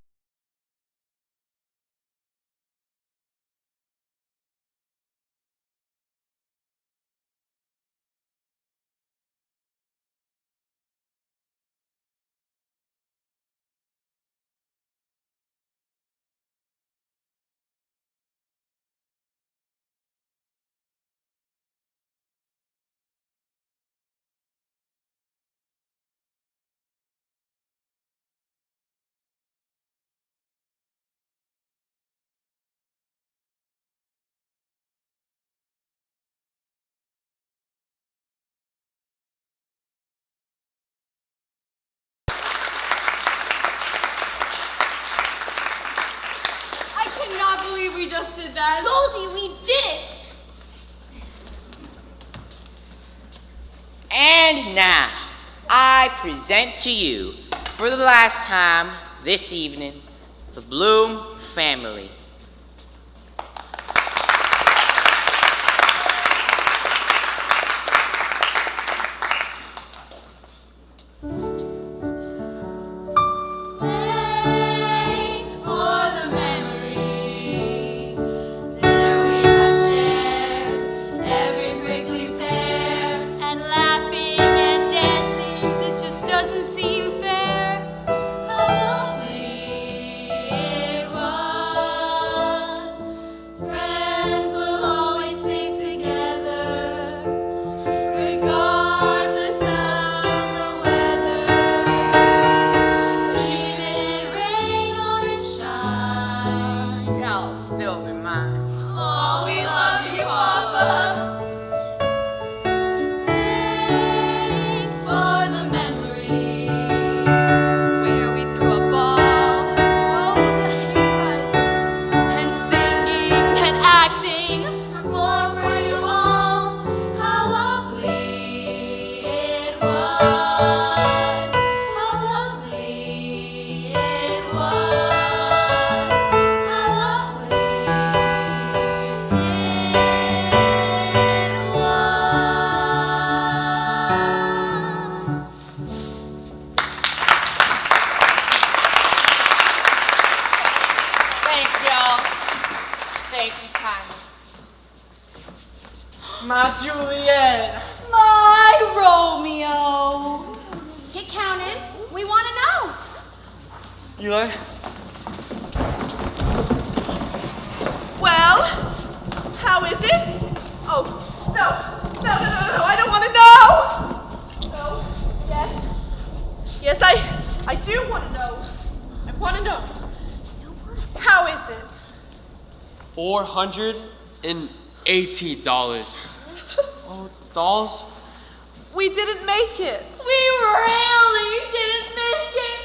I cannot believe we just did that. Goldie, we did it! And now, I present to you, for the last time this evening, the Bloom family. Thanks for the memories, dinner we have shared, every prickly pear, and laughing and dancing. This just doesn't seem fair. How lovely it was. Friends will always stick together, regardless of the weather. Even in rain or in shine, Y'all still be mine. oh, we love you, Papa. Thanks for the memories where we threw a ball. Oh, the hayrides and singing and acting to perform for you all. How lovely it was. How lovely it was. How lovely it was. Thank y'all. Thank you kindly. My Juliet. My Romeo. Get counted. We want to know. Eli? Well, how is it? Oh, no, I don't want to know. No, yes, I do want to know. I want to know. How is it? $480. Oh, dolls? We didn't make it. We really didn't make it.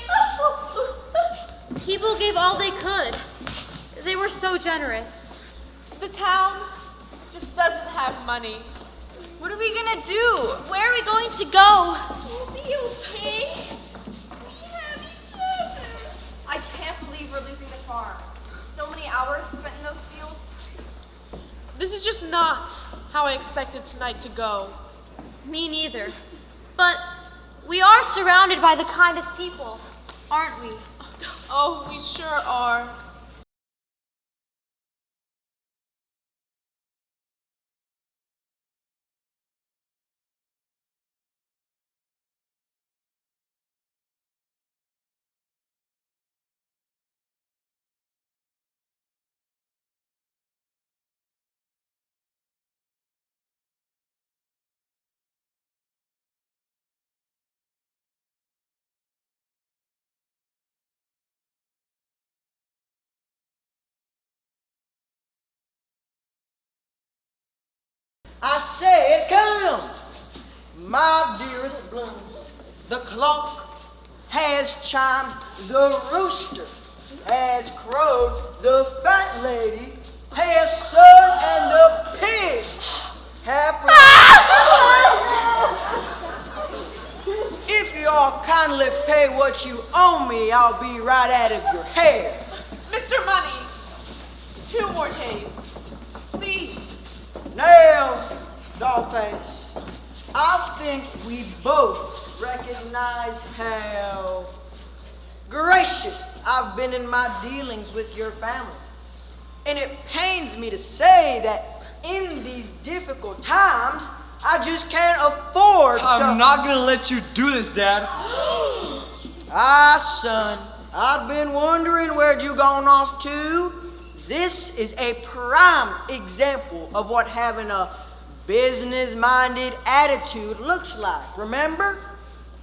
People gave all they could. They were so generous. The town just doesn't have money. What are we gonna do? Where are we going to go? We'll be okay. We have each other. I can't believe we're losing the farm. So many hours spent in those fields. This is just not how I expected tonight to go. Me neither. But we are surrounded by the kindest people, aren't we? Oh, we sure are. I said, come, my dearest blooms. The clock has chimed, the rooster has crowed, the fat lady has sung, and the pigs have If y'all kindly pay what you owe me, I'll be right out of your hair. Mr. Money, 2 more days, please. Now, Dollface, I think we both recognize how gracious I've been in my dealings with your family. And it pains me to say that in these difficult times, I just can't afford I'm not gonna let you do this, Dad. Ah, son, I've been wondering where'd you gone off to. This is a prime example of what having a business-minded attitude looks like, remember?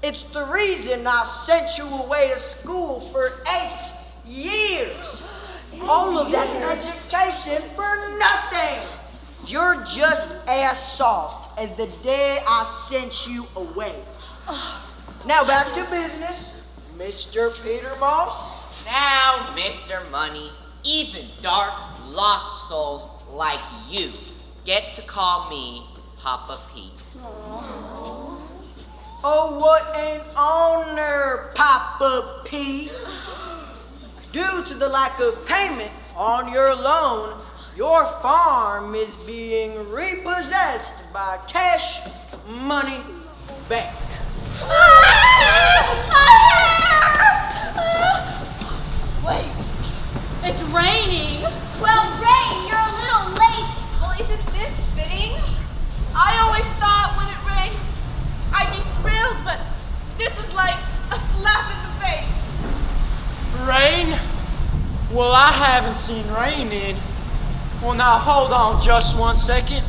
It's the reason I sent you away to school for 8 years. All of that education for nothing. You're just as soft as the day I sent you away. Now back to business, Mr. Peter Moss. Now, Mr. Money, even dark, lost souls like you get to call me Papa Pete. Oh, what an honor, Papa Pete. Due to the lack of payment on your loan, your farm is being repossessed by Cash Money Bank. Wait, it's raining. Well, Rain, you're a little late. Well, isn't this fitting? I always thought when it rained, I'd be thrilled, but this is like a slap in the face. Rain? Well, I haven't seen rain in. Well, now hold on just 1 second.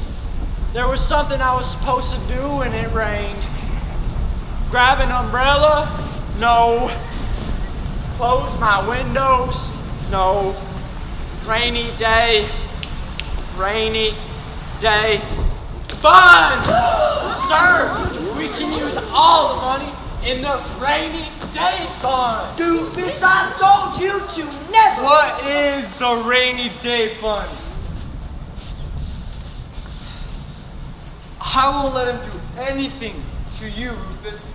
There was something I was supposed to do when it rained. Grab an umbrella? No. Close my windows? No. Rainy day. Rainy day. Fun! Sir, we can use all the money in the rainy day fund. Doofus, I told you to never. What is the rainy day fund? I won't let him do anything to you, Rufus.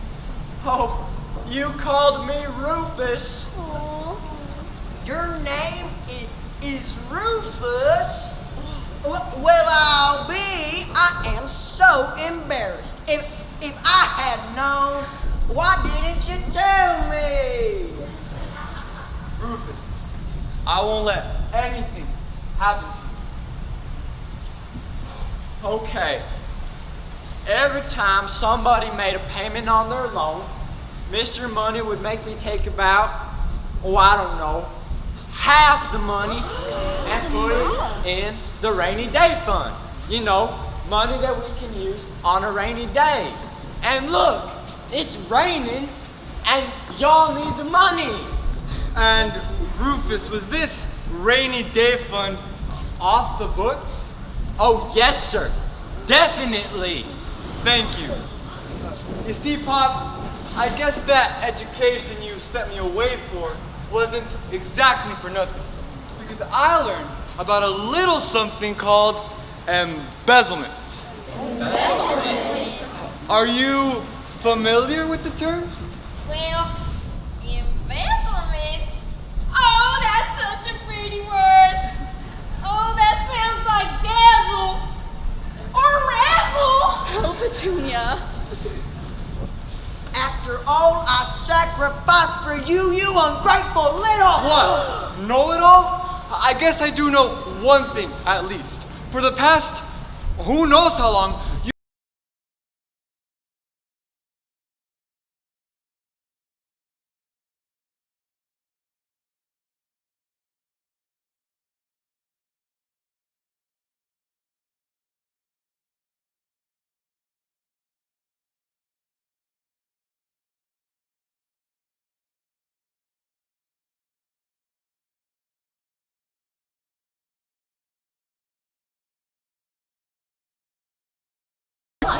Oh, you called me Rufus. Your name is Rufus? Well, I'll be. I am so embarrassed. If I had known, why didn't you tell me? Rufus, I won't let anything happen to you. Okay. Every time somebody made a payment on their loan, Mr. Money would make me take about, I don't know, half the money and put it in the rainy day fund. You know, money that we can use on a rainy day. And look, it's raining and y'all need the money. And Rufus, was this rainy day fund off the books? Oh, yes, sir. Definitely. Thank you. You see, Pops, I guess that education you sent me away for wasn't exactly for nothing. Because I learned about a little something called embezzlement. Are you familiar with the term? Well, embezzlement? Oh, that's such a pretty word. Oh, that sounds like dazzle. Or razzle. Oh, Petunia. After all I sacrificed for you, you ungrateful little... What? Know it all? I guess I do know one thing, at least. For the past, who knows how long, you...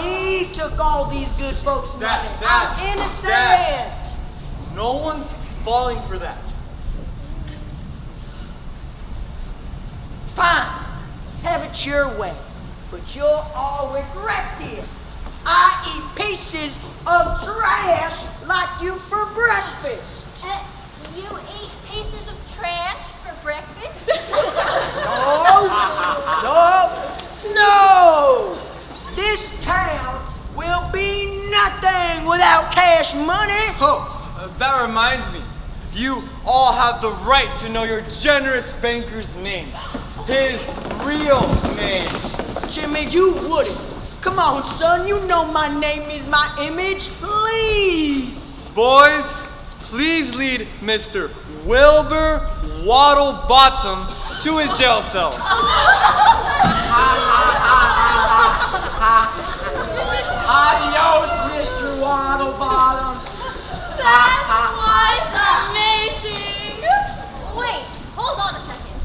He took all these good folks' money. Dad, I'm innocent. Dad. No one's falling for that. Fine. Have it your way. But you'll all regret this. I eat pieces of trash like you for breakfast. You eat pieces of trash for breakfast? No! This town will be nothing without Cash Money. Oh, that reminds me. You all have the right to know your generous banker's name. His real name. Jimmy, you wouldn't. Come on, son. You know my name is my image. Please. Boys, please lead Mr. Wilbur Waddle Bottom to his jail cell. Adios, Mr. Waddlebottom. That was amazing. Wait, hold on a second.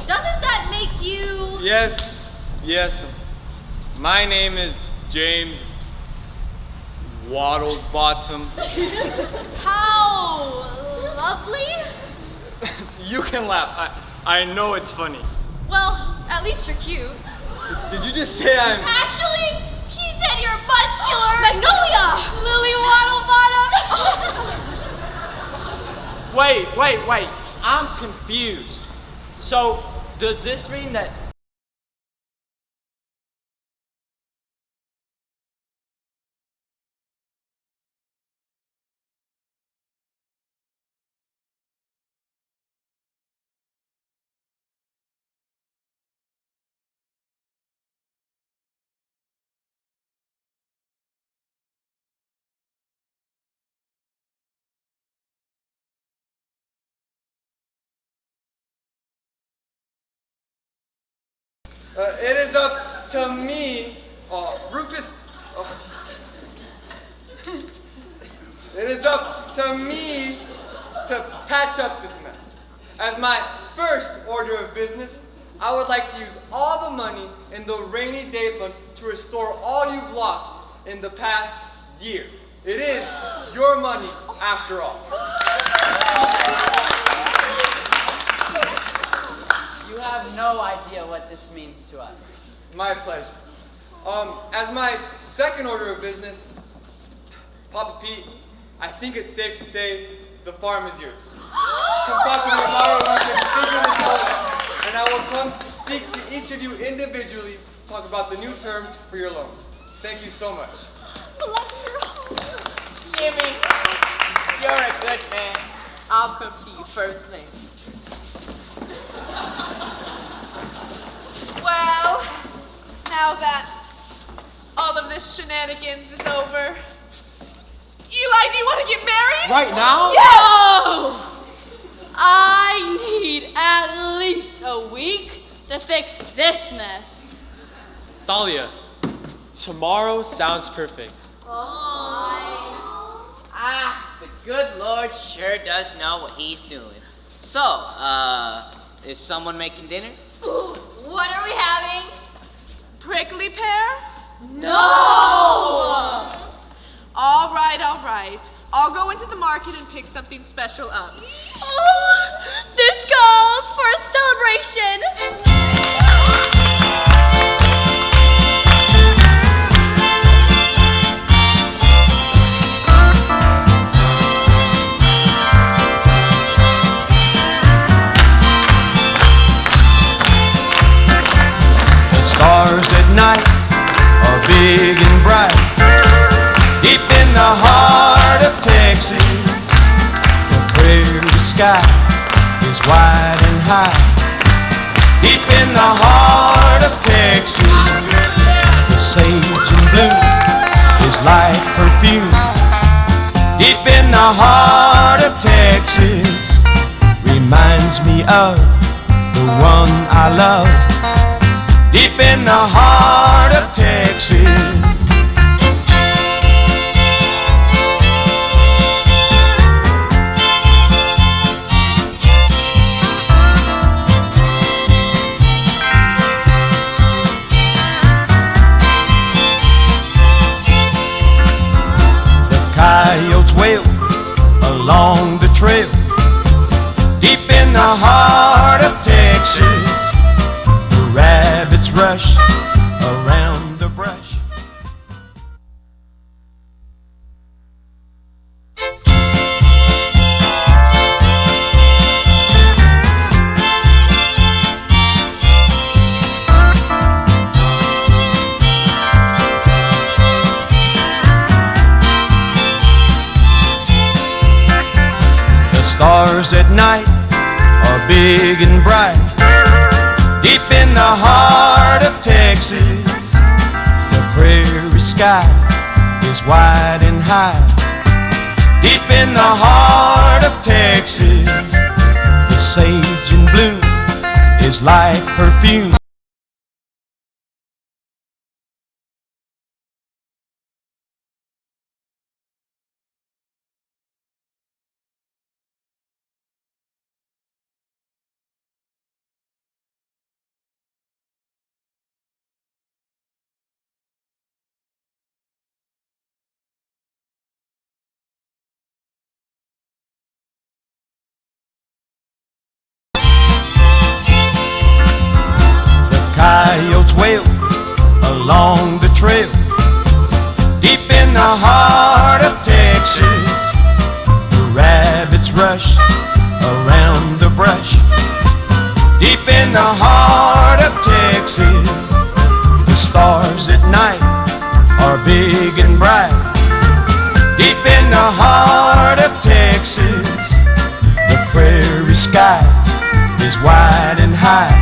Doesn't that make you... Yes. My name is James Waddle Bottom. How lovely? You can laugh. I know it's funny. Well, at least you're cute. Did you just say I'm... Actually, she said you're muscular. Magnolia! Lily Waddle Wait. I'm confused. So, does this mean that It is up to me, Rufus. It is up to me to patch up this mess. As my first order of business, I would like to use all the money in the rainy day fund to restore all you've lost in the past year. It is your money after all. You have no idea what this means to us. My pleasure. As my second order of business, Papa Pete, I think it's safe to say the farm is yours. Come talk to me tomorrow when we can figure this all out, and I will come speak to each of you individually, talk about the new terms for your loans. Thank you so much. Jimmy, you're a good man. I'll come to you first thing. Well, now that all of this shenanigans is over, Eli, do you want to get married? right now? No! I need at least a week to fix this mess. Dahlia, tomorrow sounds perfect. The good Lord sure does know what he's doing. So, is someone making dinner? Ooh, what are we having? Prickly pear? No! All right. I'll go into the market and pick something special up. Oh, this calls for a celebration. The stars at night are big and bright. Deep in the heart of Texas, the prairie sky is wide and high. Deep in the heart of Texas, the sage and blue is like perfume. Deep in the heart of Texas, reminds me of the one I love. Deep in the heart of Texas, coyotes wail along the trail. Deep in the heart of Texas, the rabbits rush around the brush. Stars at night are big and bright. Deep in the heart of Texas, the prairie sky is wide and high. Deep in the heart of Texas, the sage and blue is like perfume. Coyotes wail along the trail. Deep in the heart of Texas, the rabbits rush in the heart of Texas, the stars at night are big and bright. Deep in the heart of Texas, the prairie sky is wide and high.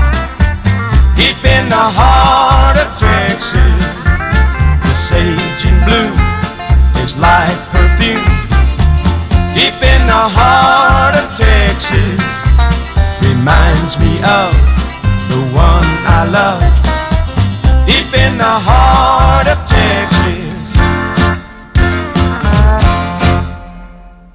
Deep in the heart of Texas, the sage in bloom is like perfume. Deep in the heart of Texas, reminds me of the one I love. Deep in the heart of Texas,